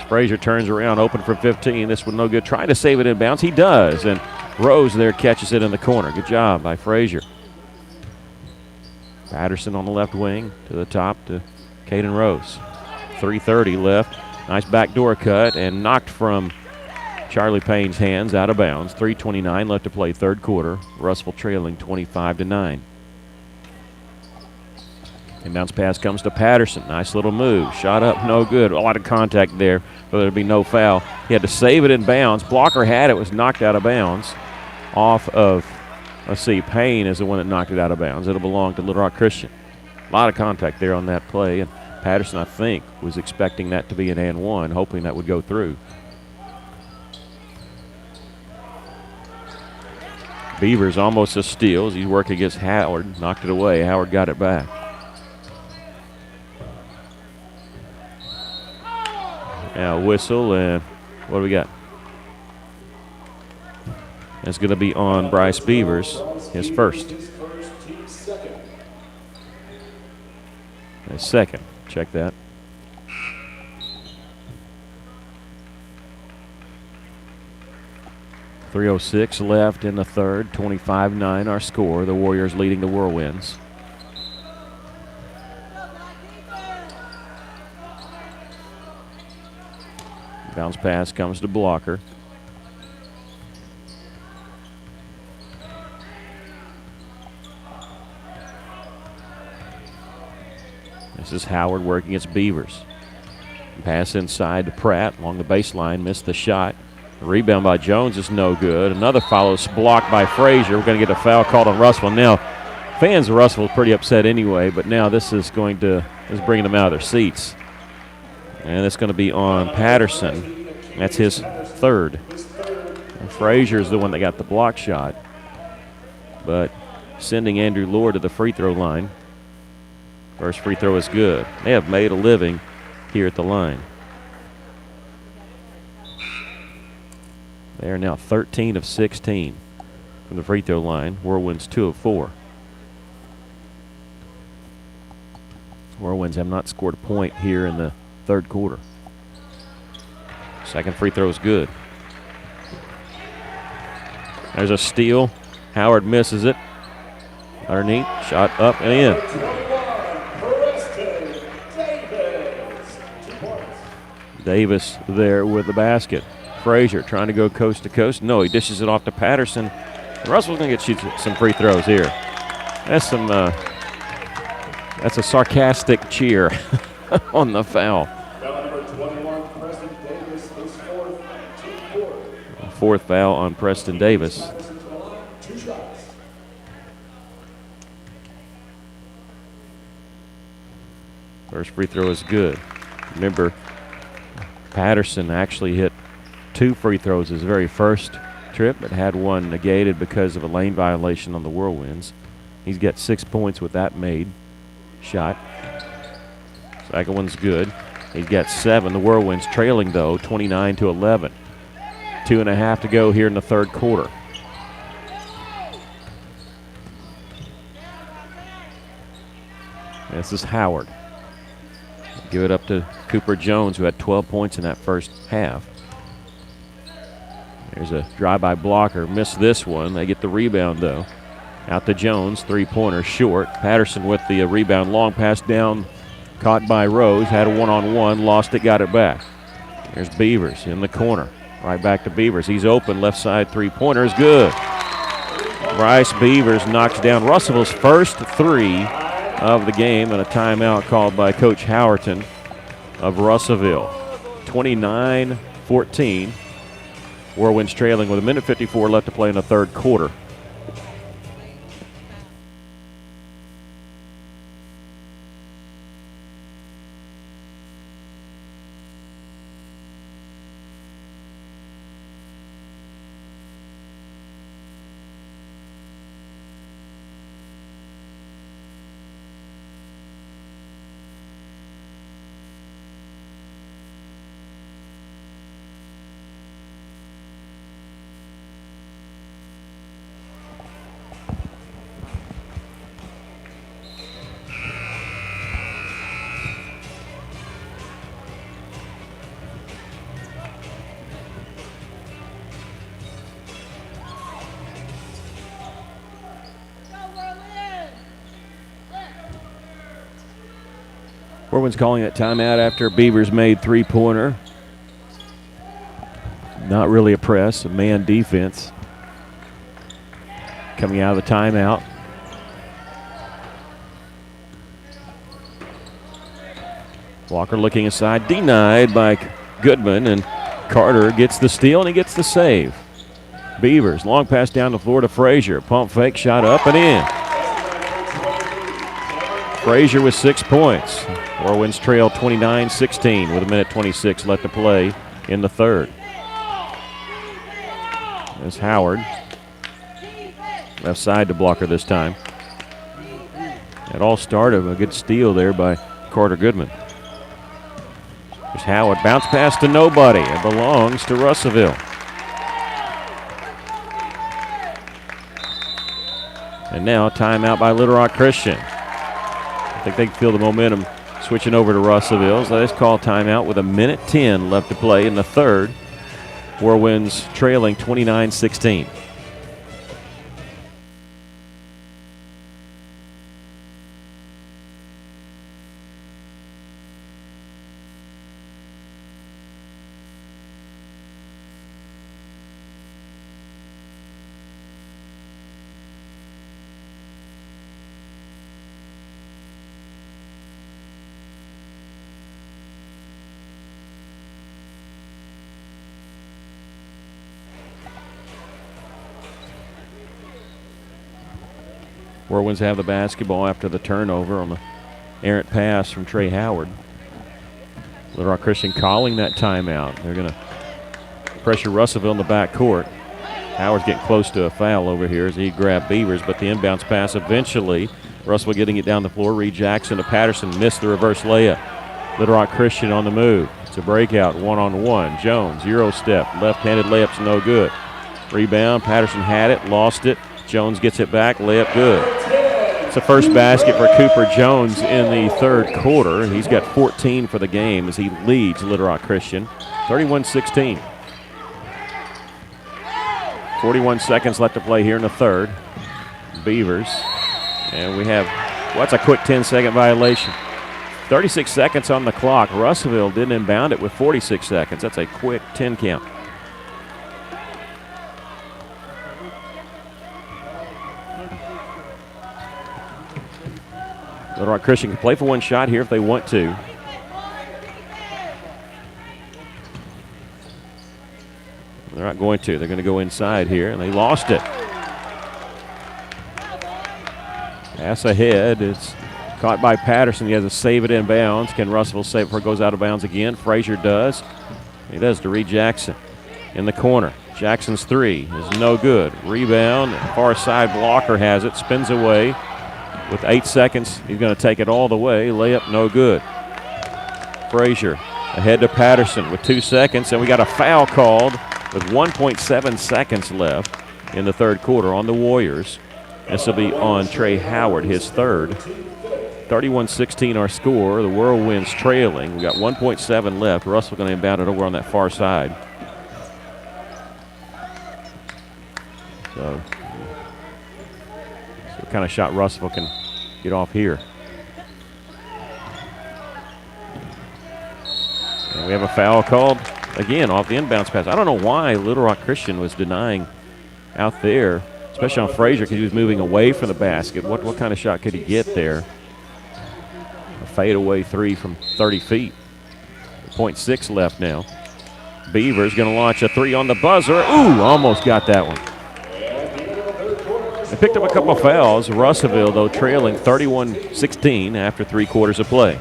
Frazier turns around, open for 15. This one no good. Trying to save it in bounds. He does, and Rose there catches it in the corner. Good job by Frazier. Patterson on the left wing to the top to Caden Rose. 3:30 left. Nice backdoor cut and knocked from Charlie Payne's hands out of bounds. 3:29 left to play, third quarter. Russell trailing 25-9. Inbounds pass comes to Patterson. Nice little move. Shot up, no good. A lot of contact there, but there'd be no foul. He had to save it in bounds. Blocker had it, was knocked out of bounds. Off of, let's see, Payne is the one that knocked it out of bounds. It'll belong to Little Rock Christian. A lot of contact there on that play, and Patterson, I think, was expecting that to be an and one, hoping that would go through. Beavers almost a steal as he's working against Howard. Knocked it away. Howard got it back. Now whistle, and what do we got? It's going to be on Bryce Beavers, his first. His second. Check that. .306 left in the third. 25-9 our score. The Warriors leading the Whirlwinds. Bounce pass comes to Blocker. This is Howard working against Beavers. Pass inside to Pratt along the baseline, missed the shot. The rebound by Jones is no good. Another follows blocked by Frazier. We're going to get a foul called on Russell. Now, fans of Russell are pretty upset anyway, but now this is bringing them out of their seats. And it's going to be on Patterson. That's his third. And Frazier's the one that got the block shot. But sending Andrew Lord to the free throw line. First free throw is good. They have made a living here at the line. They are now 13 of 16 from the free throw line. Whirlwinds 2 of 4. Whirlwinds have not scored a point here in the third quarter. Second free throw is good. There's a steal. Howard misses it. Underneath, shot up and in. Davis there with the basket. Frazier trying to go coast to coast. No, he dishes it off to Patterson. Russell's going to get some free throws here. That's a sarcastic cheer on the foul. Fourth foul on Preston Davis. First free throw is good. Remember, Patterson actually hit 2 free throws his very first trip, but had one negated because of a lane violation on the Whirlwinds. He's got 6 points with that made shot. Second one's good. He's got 7. The Whirlwinds trailing, though, 29-11. 2.5 to go here in the third quarter. This is Howard. Give it up to Cooper Jones, who had 12 points in that first half. There's a drive-by blocker. Missed this one. They get the rebound, though. Out to Jones, three-pointer short. Patterson with the rebound, long pass down, caught by Rose, had a one-on-one, lost it, got it back. There's Beavers in the corner, right back to Beavers. He's open, left side three-pointer is good. Bryce Beavers knocks down Russellville's first three of the game, and a timeout called by Coach Howerton of Russellville. 29-14. Whirlwinds trailing with 1:54 left to play in the third quarter. Whirlwinds calling that timeout after Beavers made three-pointer. Not really a press, a man defense. Coming out of the timeout. Walker looking aside, denied by Goodman, and Carter gets the steal and he gets the save. Beavers, long pass down the floor to Frazier. Pump fake, shot up and in. Frazier with 6 points. Whirlwinds trail 29-16 with 1:26 left to play in the third. There's Howard. Left side to Blocker this time. It all started with a good steal there by Carter Goodman. There's Howard. Bounce pass to nobody. It belongs to Russellville. And now timeout by Little Rock Christian. I think they can feel the momentum switching over to Russellville. So let's call timeout with 1:10 left to play in the third. Whirlwinds trailing 29-16. Whirlwinds have the basketball after the turnover on the errant pass from Trey Howard. Little Rock Christian calling that timeout. They're going to pressure Russellville in the backcourt. Howard's getting close to a foul over here as he grabbed Beavers, but the inbounds pass eventually. Russellville getting it down the floor. Reed Jackson to Patterson, missed the reverse layup. Little Rock Christian on the move. It's a breakout, one-on-one. Jones, Euro step, left-handed layup's no good. Rebound, Patterson had it, lost it. Jones gets it back, layup good. It's the first basket for Cooper Jones in the third quarter. He's got 14 for the game as he leads Little Rock Christian, 31-16. 41 seconds left to play here in the third. Beavers, and we have, that's a quick 10-second violation. 36 seconds on the clock. Russellville didn't inbound it with 46 seconds. That's a quick 10 count. Little Rock Christian can play for one shot here if they want to. They're not going to. They're going to go inside here, and they lost it. Pass ahead. It's caught by Patterson. He has to save it in bounds. Can Russellville save it before it goes out of bounds again? Frazier does. He does to Reed Jackson in the corner. Jackson's three is no good. Rebound. Far side blocker has it. Spins away. With 8 seconds, he's going to take it all the way. Layup, no good. Frazier ahead to Patterson with 2 seconds, and we got a foul called with 1.7 seconds left in the third quarter on the Warriors. This will be on Trey Howard, his third. 31-16 our score. The Whirlwinds trailing. We got 1.7 left. Russell going to inbound it over on that far side. So kind of shot Russell can get off here. And we have a foul called, again, off the inbounds pass. I don't know why Little Rock Christian was denying out there, especially on Frazier, because he was moving away from the basket. What kind of shot could he get there? A fadeaway three from 30 feet. 0.6 left now. Beaver's going to launch a three on the buzzer. Ooh, almost got that one. They picked up a couple of fouls. Russellville, though, trailing 31-16 after 3 quarters of play.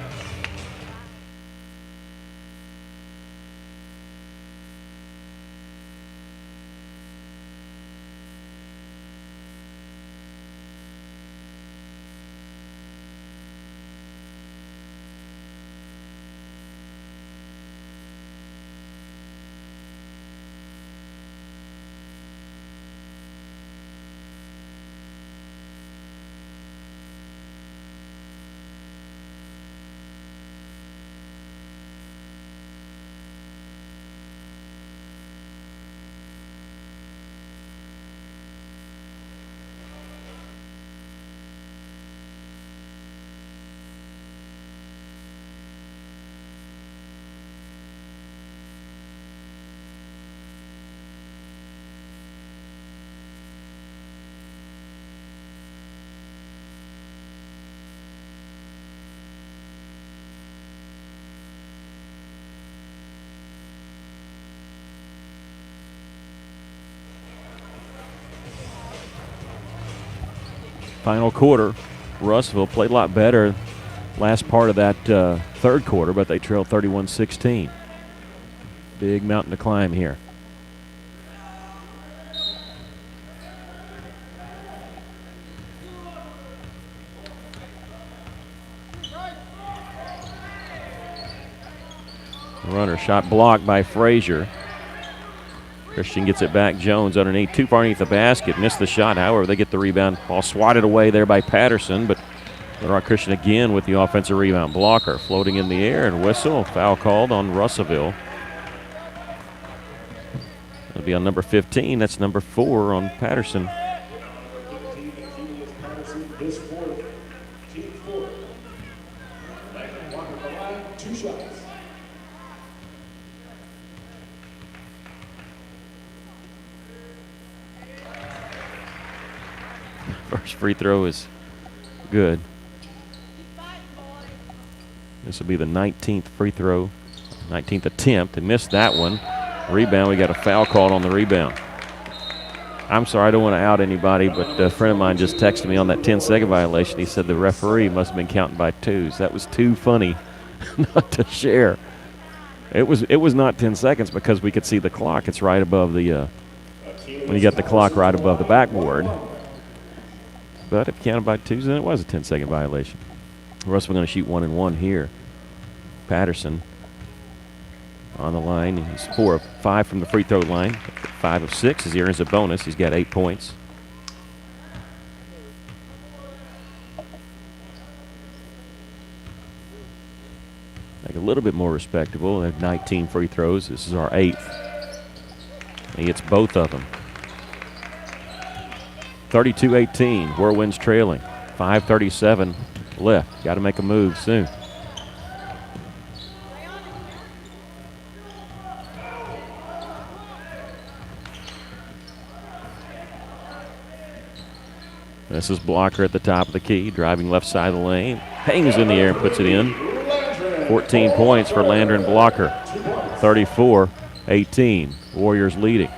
Final quarter, Russellville played a lot better last part of that third quarter, but they trailed 31-16. Big mountain to climb here. The runner shot blocked by Frazier. Christian gets it back. Jones underneath, too far underneath the basket. Missed the shot. However, they get the rebound. Ball swatted away there by Patterson, but Little Rock Christian again with the offensive rebound. Blocker floating in the air and whistle. Foul called on Russellville. It'll be on number 15. That's number 4 on Patterson. First free throw is good. This will be the 19th free throw, 19th attempt. They missed that one. Rebound, we got a foul called on the rebound. I'm sorry, I don't want to out anybody, but a friend of mine just texted me on that 10-second violation. He said the referee must have been counting by twos. That was too funny not to share. It was not 10 seconds because we could see the clock. It's right above the, when you got the clock right above the backboard. But if counted by twos, then it was a 10-second violation. Russell going to shoot 1 and 1 here. Patterson on the line. He's 4 of 5 from the free throw line. 5 of 6 as he earns a bonus. He's got 8 points. Make it a little bit more respectable. They have 19 free throws. This is our 8th. He gets both of them. 32-18, Whirlwinds trailing. 5:37 left. Got to make a move soon. This is Blocker at the top of the key, driving left side of the lane. Hangs in the air and puts it in. 14 points for Lander and Blocker. 34-18, Warriors leading.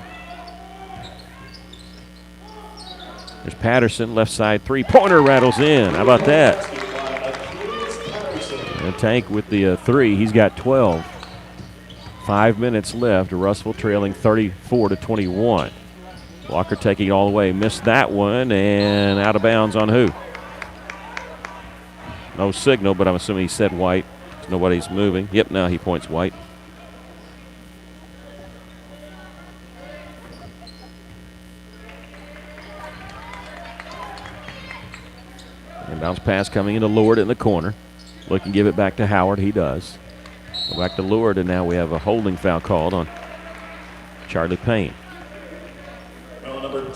There's Patterson, left side three-pointer rattles in. How about that? And Tank with the 3. He's got 12. 5 minutes left. Russellville trailing 34-21. Walker taking it all the way. Missed that one and out of bounds on who? No signal, but I'm assuming he said white. Nobody's moving. Yep, now he points white. And bounce pass coming into Lord in the corner. Looking to give it back to Howard. He does. Go back to Lord, and now we have a holding foul called on Charlie Payne.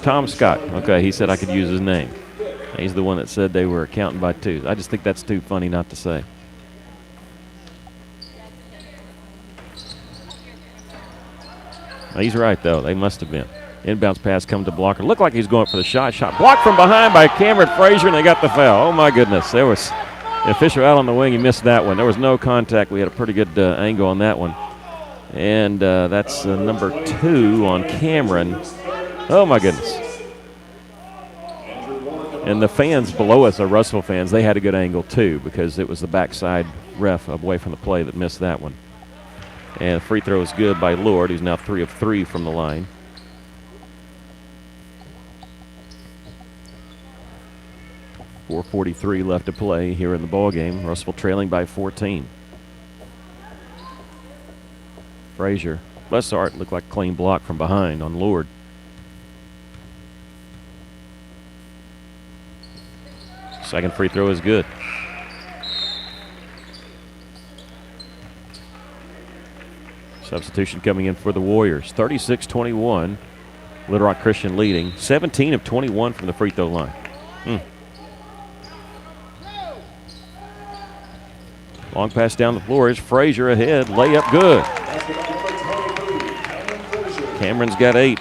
Tom Scott. Okay, he said I could use his name. He's the one that said they were counting by twos. I just think that's too funny not to say. He's right, though. They must have been. Inbounds pass come to blocker. Looked like he's going for the shot. Shot blocked from behind by Cameron Frazier, and they got the foul. Oh, my goodness. There was the official out on the wing. He missed that one. There was no contact. We had a pretty good angle on that one. And that's number 2 on Cameron. Oh, my goodness. And the fans below us are Russell fans. They had a good angle, too, because it was the backside ref away from the play that missed that one. And free throw is good by Lord, who's now 3 of 3 from the line. .443 left to play here in the ball game. Russell trailing by 14. Frazier. Lessart looked like a clean block from behind on Lord. Second free throw is good. Substitution coming in for the Warriors. 36-21. Little Rock Christian leading. 17 of 21 from the free throw line. Long pass down the floor. Is Frazier ahead. Layup good. Cameron's got 8.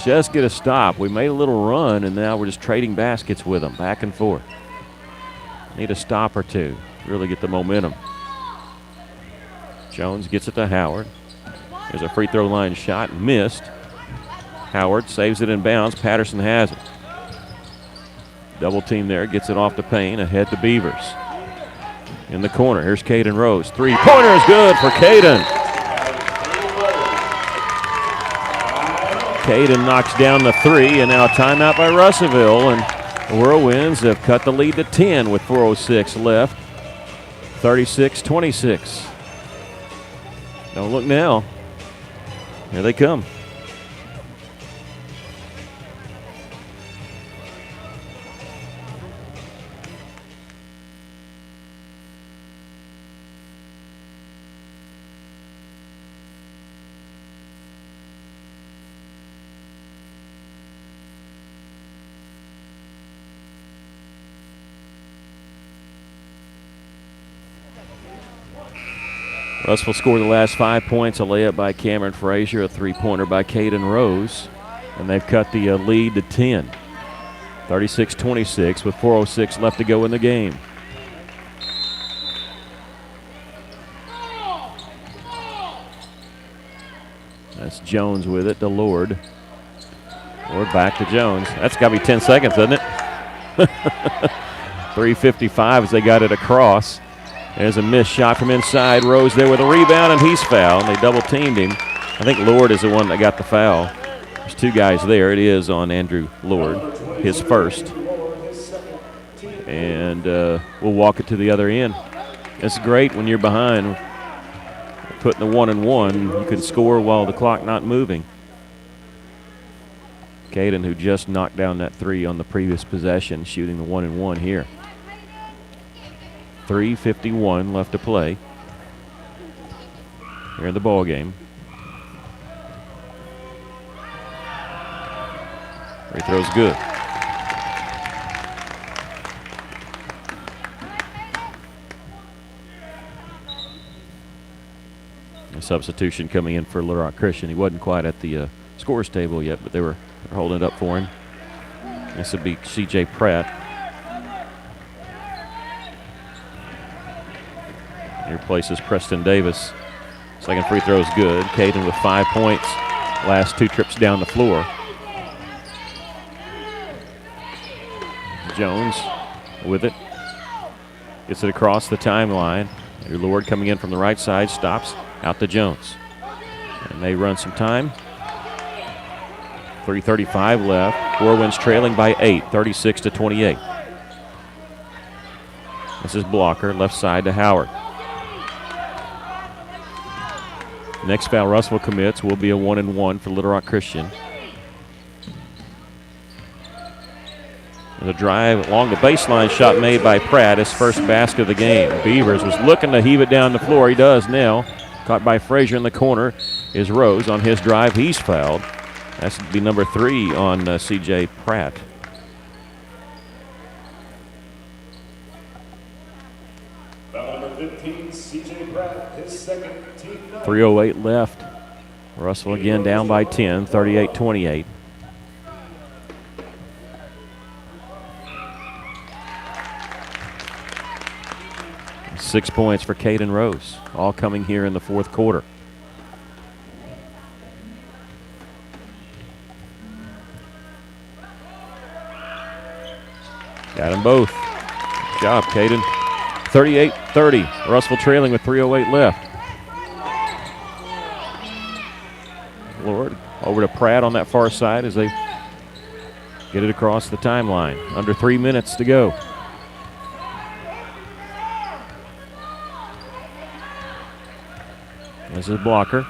Just get a stop. We made a little run, and now we're just trading baskets with them, back and forth. Need a stop or two. Really get the momentum. Jones gets it to Howard. There's a free throw line shot. Missed. Howard saves it in bounds. Patterson has it. Double team there. Gets it off to Payne. Ahead to Beavers. In the corner. Here's Caden Rose. Three-pointer is good for Caden. Caden knocks down the 3, and now a timeout by Russellville. And the Whirlwinds have cut the lead to 10 with 4:06 left. 36-26. Don't look now. Here they come. Russell scored the last 5 points, a layup by Cameron Frazier, a three-pointer by Caden Rose, and they've cut the lead to 10. 36-26 with 4:06 left to go in the game. That's Jones with it to Lord. Lord back to Jones. That's got to be 10 seconds, doesn't it? 3:55 as they got it across. There's a missed shot from inside. Rose there with a rebound, and he's fouled. They double-teamed him. I think Lord is the one that got the foul. There's 2 guys there. It is on Andrew Lord, his first. And we'll walk it to the other end. It's great when you're behind. Putting the 1-and-1, you can score while the clock not moving. Caden, who just knocked down that 3 on the previous possession, shooting the 1-and-1 here. 3:51 left to play here in the ball game. Free throw's good. A substitution coming in for Little Rock Christian. He wasn't quite at the scores table yet, but they're holding it up for him. This would be C.J. Pratt. He replaces Preston Davis. Second free throw is good. Caden with 5 points. Last 2 trips down the floor. Jones with it. Gets it across the timeline. Lord coming in from the right side. Stops. Out to Jones. And they run some time. 3:35 left. Whirlwinds trailing by 8. 36-28. This is Blocker. Left side to Howard. Next foul Russell commits will be a 1-and-1 for Little Rock Christian. The drive along the baseline shot made by Pratt, his first basket of the game. Beavers was looking to heave it down the floor. He does now. Caught by Frazier in the corner is Rose on his drive. He's fouled. That's be number 3 on C.J. Pratt. 15, C.J. Pratt, his second team night. 3:08 left. Russell again down by 10, 38-28. Six points for Caden Rose, all coming here in the fourth quarter. Got them both. Good job, Caden. 38-30. Russell trailing with 3:08 left. Lord, over to Pratt on that far side as they get it across the timeline. Under 3 minutes to go. This is a blocker.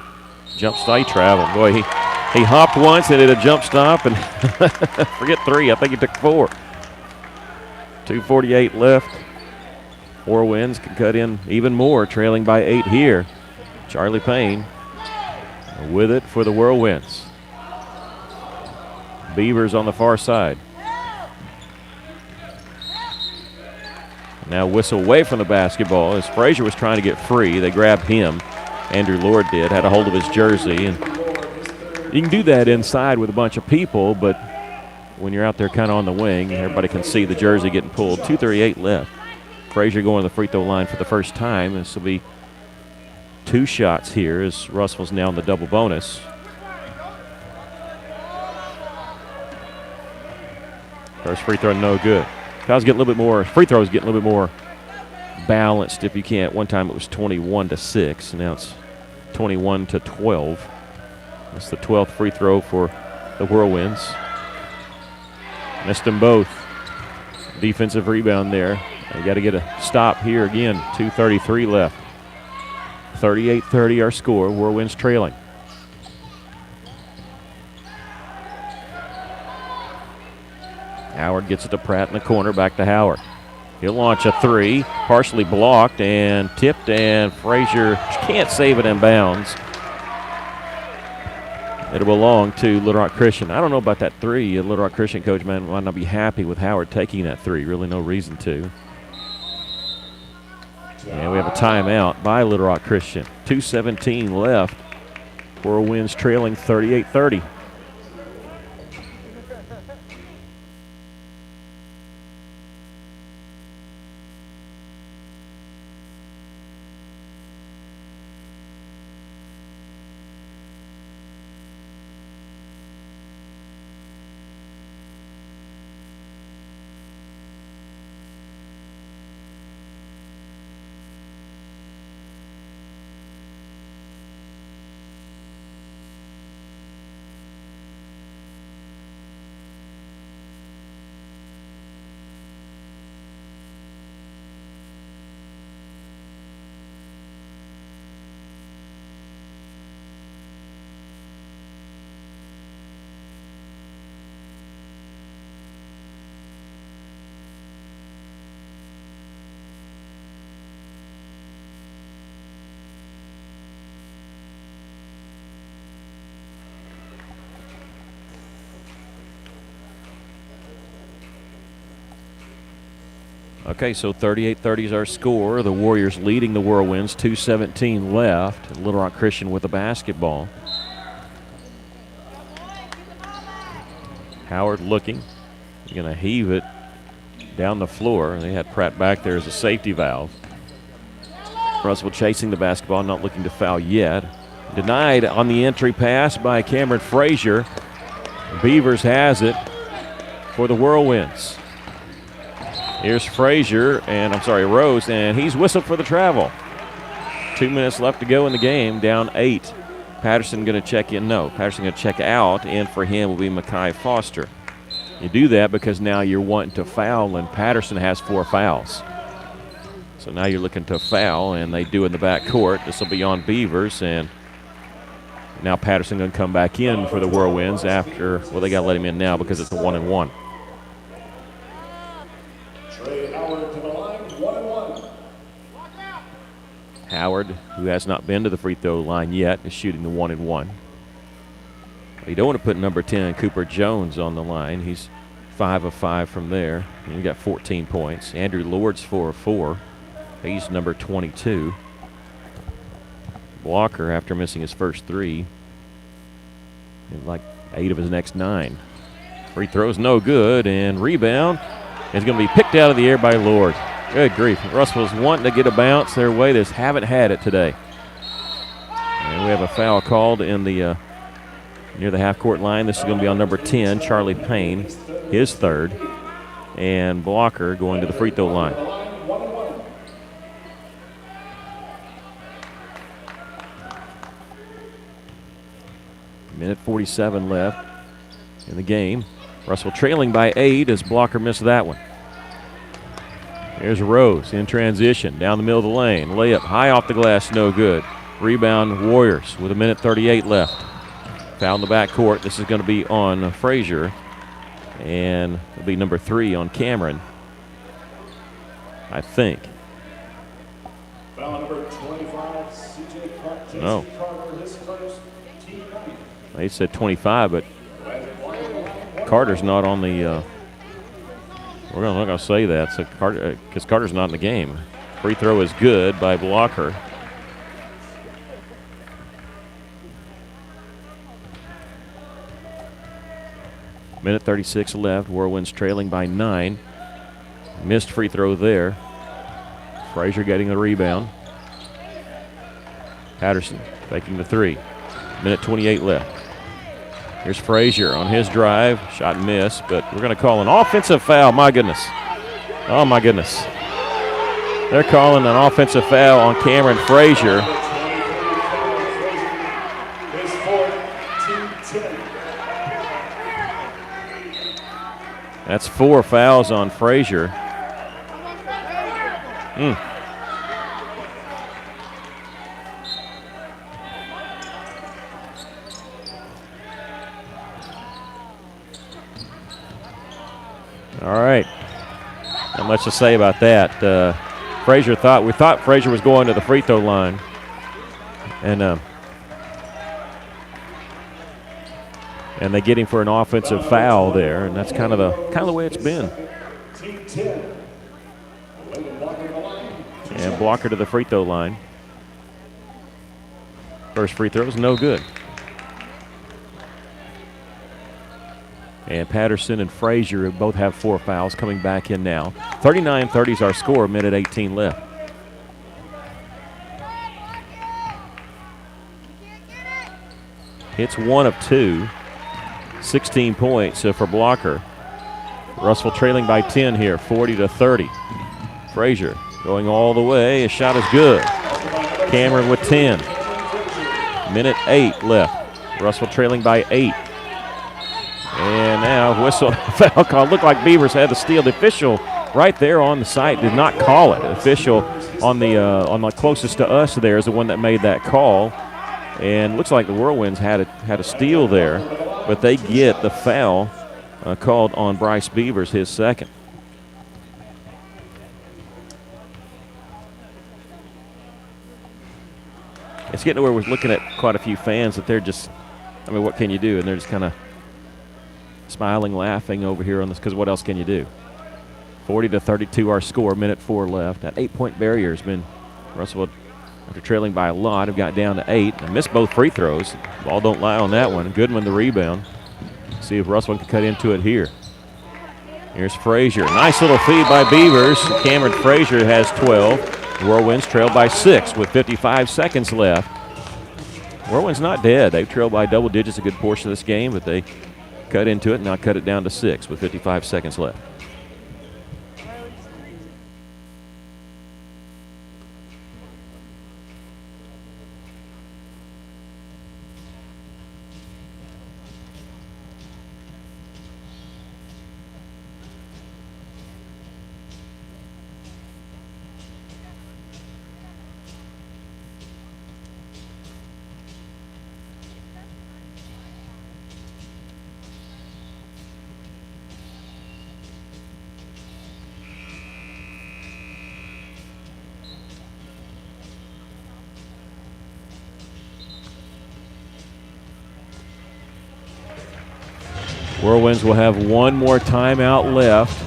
Jump stop, he traveled. Boy, he hopped once and did a jump stop, and forget 3. I think he took 4. 2:48 left. Whirlwinds can cut in even more, trailing by 8 here. Charlie Payne with it for the Whirlwinds. Beavers on the far side. Now whistle away from the basketball as Frazier was trying to get free. They grabbed him. Andrew Lord did, had a hold of his jersey. And you can do that inside with a bunch of people, but when you're out there kind of on the wing, everybody can see the jersey getting pulled. 2:38 left. Frazier going to the free throw line for the first time. This will be 2 shots here as Russell's now in the double bonus. First free throw, no good. Kyle's getting a little bit more, free throws getting a little bit more balanced if you can't. One time it was 21-6, now it's 21-12. That's the 12th free throw for the Whirlwinds. Missed them both. Defensive rebound there. They got to get a stop here again. 2:33 left. 38-30 our score. Whirlwinds trailing. Howard gets it to Pratt in the corner. Back to Howard. He'll launch a 3. Partially blocked and tipped, and Frazier can't save it in bounds. It'll belong to Little Rock Christian. I don't know about that 3. Little Rock Christian coach might not be happy with Howard taking that 3. Really no reason to. And we have a timeout by Little Rock Christian. 2:17 left. Whirlwinds trailing 38-30. Okay, so 38-30 is our score. The Warriors leading the Whirlwinds. 2:17 left. Little Rock Christian with the basketball. Howard looking. He's going to heave it down the floor. They had Pratt back there as a safety valve. Russell chasing the basketball, not looking to foul yet. Denied on the entry pass by Cameron Frazier. Beavers has it for the Whirlwinds. Here's Frazier, and Rose, and he's whistled for the travel. 2 minutes left to go in the game, down 8. Patterson going to check in? No, Patterson going to check out, and for him will be Makai Foster. You do that because now you're wanting to foul, and Patterson has 4 fouls. So now you're looking to foul, and they do in the back court. This will be on Beavers, and now Patterson going to come back in for the Whirlwinds after, well, they got to let him in now because it's a 1-and-1. Howard to the line, 1-and-1. Howard, who has not been to the free throw line yet, is shooting the 1-and-1. You don't want to put number 10, Cooper Jones, on the line. He's 5 of 5 from there. And he got 14 points. Andrew Lord's 4 of 4. He's number 22. Blocker, after missing his first 3, in like 8 of his next 9. Free throw's no good, and rebound is going to be picked out of the air by Lord. Good grief. Russell's wanting to get a bounce their way. They just haven't had it today. And we have a foul called in the near the half-court line. This is going to be on number 10, Charlie Payne, his 3rd. And Blocker going to the free throw line. Minute 47 left in the game. Russell trailing by 8 as Blocker missed that one. Here's Rose in transition down the middle of the lane. Layup high off the glass, no good. Rebound Warriors with 1:38 left. Foul in the backcourt. This is going to be on Frazier. And it'll be number 3 on Cameron, I think. Foul number 25, C.J. Carter. No. His first team night. They said 25, but Carter's not on the we're not going to say that, so because Carter's not in the game. Free throw is good by Blocker. Minute 36 left. Whirlwinds trailing by 9. Missed free throw there. Frazier getting the rebound. Patterson taking the 3. Minute 28 left. Here's Frazier on his drive. Shot and miss, but we're going to call an offensive foul. My goodness. Oh, my goodness. They're calling an offensive foul on Cameron Frazier. His 4th, team 10. That's 4 fouls on Frazier. All right. Not much to say about that. We thought Frazier was going to the free throw line, and they get him for an offensive foul there, and that's kind of the way it's been. Team 10. And Blocker to the free throw line. First free throw is no good. And Patterson and Frazier both have 4 fouls coming back in now. 39-30 is our score, minute 18 left. It's 1 of 2. 16 points for Blocker. Russell trailing by 10 here, 40-30. Frazier going all the way. His shot is good. Cameron with 10. Minute 8 left. Russell trailing by 8. And now whistle foul call. Looked like Beavers had the steal. The official right there on the site did not call it. The official on the closest to us there is the one that made that call. And looks like the Whirlwinds had a steal there, but they get the foul called on Bryce Beavers, his 2nd. It's getting to where we're looking at quite a few fans that they're just, I mean, what can you do? And they're just kind of smiling, laughing over here on this, because what else can you do? 40-32 our score, minute 4 left. That 8-point barrier has been, Russell, after trailing by a lot, have got down to 8. And missed both free throws. Ball don't lie on that one. Goodman the rebound. See if Russell can cut into it here. Here's Frazier. Nice little feed by Beavers. Cameron Frazier has 12. Whirlwinds trail by 6 with 55 seconds left. Whirlwinds not dead. They've trailed by double digits a good portion of this game, but they cut into it and now cut it down to 6 with 55 seconds left. Whirlwinds will have one more timeout left.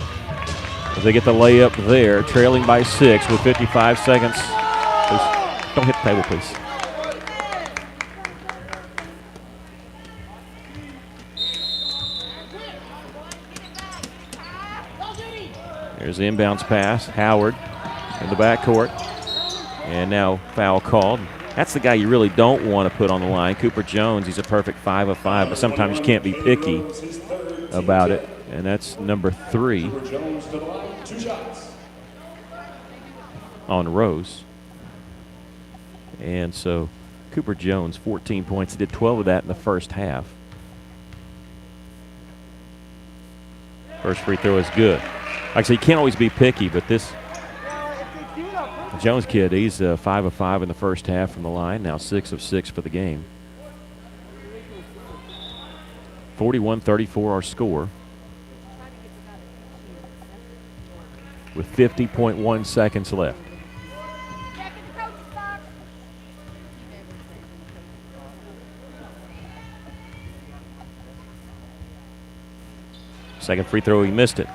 as they get the layup there, trailing by 6 with 55 seconds. Please, don't hit the table, please. There's the inbounds pass. Howard in the backcourt. And now foul called. That's the guy you really don't want to put on the line. Cooper Jones, he's a perfect 5 of 5, but sometimes you can't be picky about it. And that's number 3 on Rose. And so Cooper Jones, 14 points. He did 12 of that in the first half. First free throw is good. Like I said, you can't always be picky, but this Jones kid, he's 5 of 5 in the first half from the line. Now 6 of 6 for the game. 41-34 our score. With 50.1 seconds left. Second free throw, he missed it.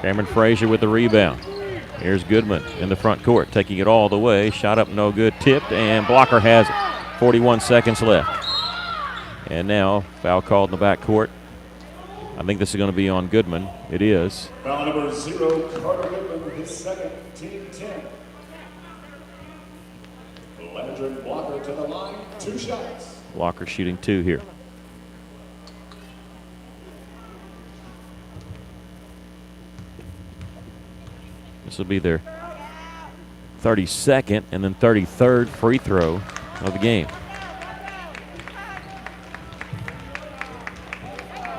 Cameron Frazier with the rebound. Here's Goodman in the front court, taking it all the way. Shot up, no good. Tipped, and blocker has it. 41 seconds left. And now, foul called in the back court. I think this is going to be on Goodman. It is. Foul number 0, Carter Goodman, his second, team 10. Landry Blocker to the line, 2 shots. Blocker shooting 2 here. This will be their 32nd and then 33rd free throw of the game.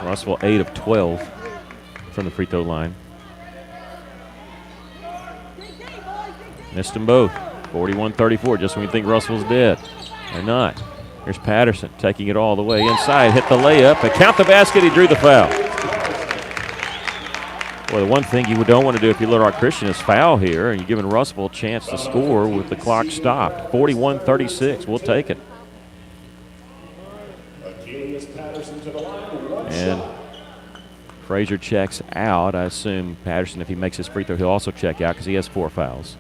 Russell 8 of 12 from the free throw line. Missed them both. 41-34, just when you think Russell's dead. They're not. Here's Patterson taking it all the way inside. Hit the layup. And count the basket. He drew the foul. Well, the one thing you don't want to do if you're Little Rock Christian is foul here, and you're giving Russell a chance to score with the clock stopped. 41-36. We'll take it. And Frazier checks out. I assume Patterson, if he makes his free throw, he'll also check out because he has 4 fouls.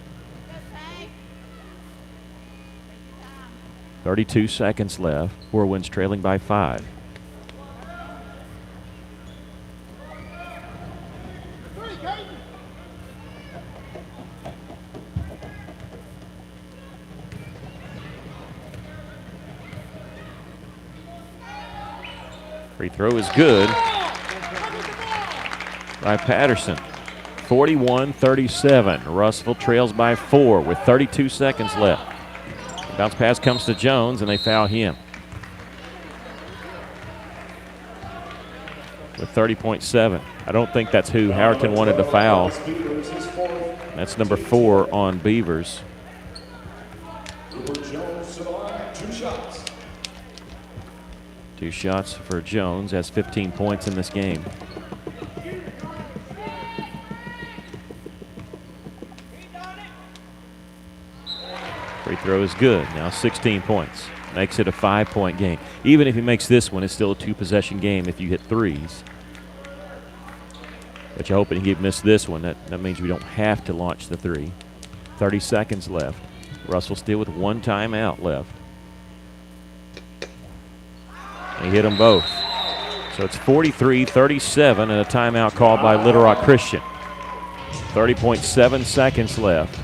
32 seconds left. Whirlwinds trailing by 5. Free throw is good by Patterson. 41-37. Russell trails by 4 with 32 seconds left. Bounce pass comes to Jones, and they foul him. With 30.7. I don't think that's who Howerton wanted to foul. That's number 4 on Beavers. 2 shots for Jones. Has 15 points in this game. Free throw is good. Now 16 points. Makes it a 5-point game. Even if he makes this one, it's still a 2-possession game if you hit threes. But you're hoping he missed this one. That means we don't have to launch the 3. 30 seconds left. Russell still with 1 timeout left. He hit them both. So it's 43-37 and a timeout called by Little Rock Christian. 30.7 seconds left.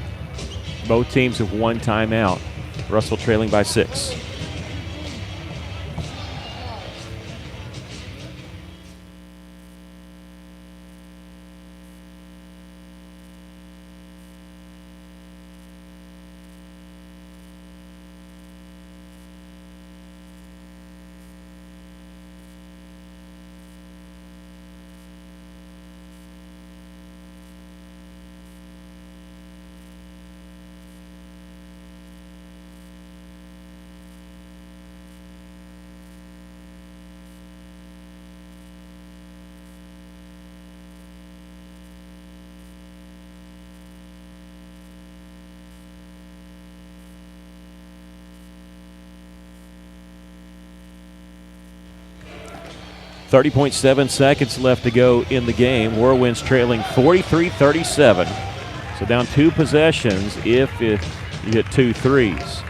Both teams have 1 timeout. Russell trailing by 6. 30.7 seconds left to go in the game. Whirlwinds trailing 43-37. So down 2 possessions if you get 2 threes.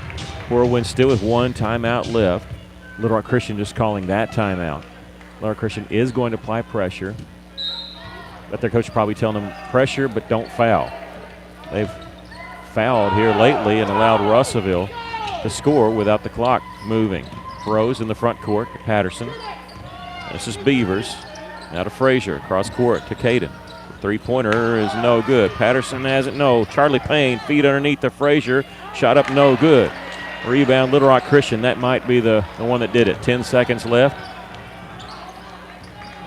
Whirlwinds still with 1 timeout left. Little Rock Christian just calling that timeout. Little Rock Christian is going to apply pressure. But their coach is probably telling them pressure, but don't foul. They've fouled here lately and allowed Russellville to score without the clock moving. Rose in the front court to Patterson. This is Beavers. Now to Frazier, cross court to Caden. Three-pointer is no good. Patterson has it, no. Charlie Payne, feet underneath to Frazier. Shot up, no good. Rebound, Little Rock Christian. That might be the one that did it. 10 seconds left.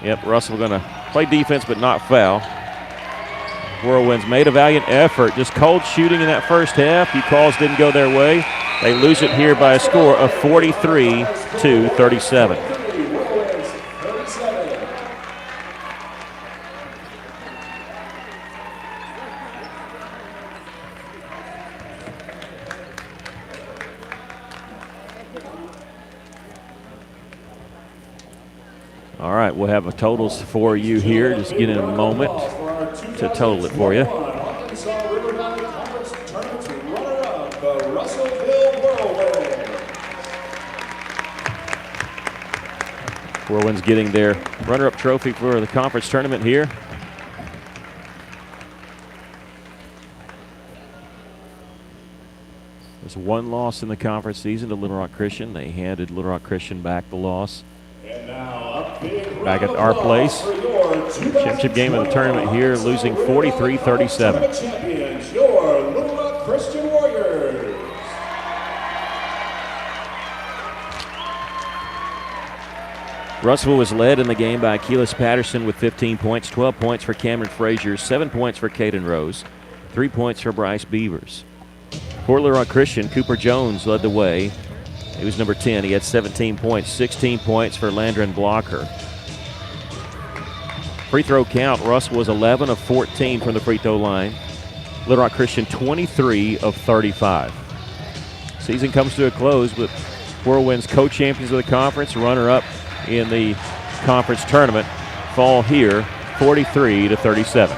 Yep, Russell going to play defense but not foul. Whirlwinds made a valiant effort. Just cold shooting in that first half. Few calls didn't go their way. They lose it here by a score of 43-37. All right, we'll have a totals for you here. Just get in a moment to total it for you. Whirlwinds getting their runner-up trophy for the conference tournament here. There's 1 loss in the conference season to Little Rock Christian. They handed Little Rock Christian back the loss. Back at our place. Championship game of the tournament here, losing 43-37. Champions, your Little Rock Christian Warriors. Russellville was led in the game by Keelis Patterson with 15 points, 12 points for Cameron Frazier, 7 points for Caden Rose, 3 points for Bryce Beavers. For Little Rock Christian, Cooper Jones led the way. He was number 10. He had 17 points, 16 points for Landron Blocker. Free throw count, Russ was 11 of 14 from the free throw line. Little Rock Christian 23 of 35. Season comes to a close with Whirlwinds co-champions of the conference, runner-up in the conference tournament, fall here 43-37.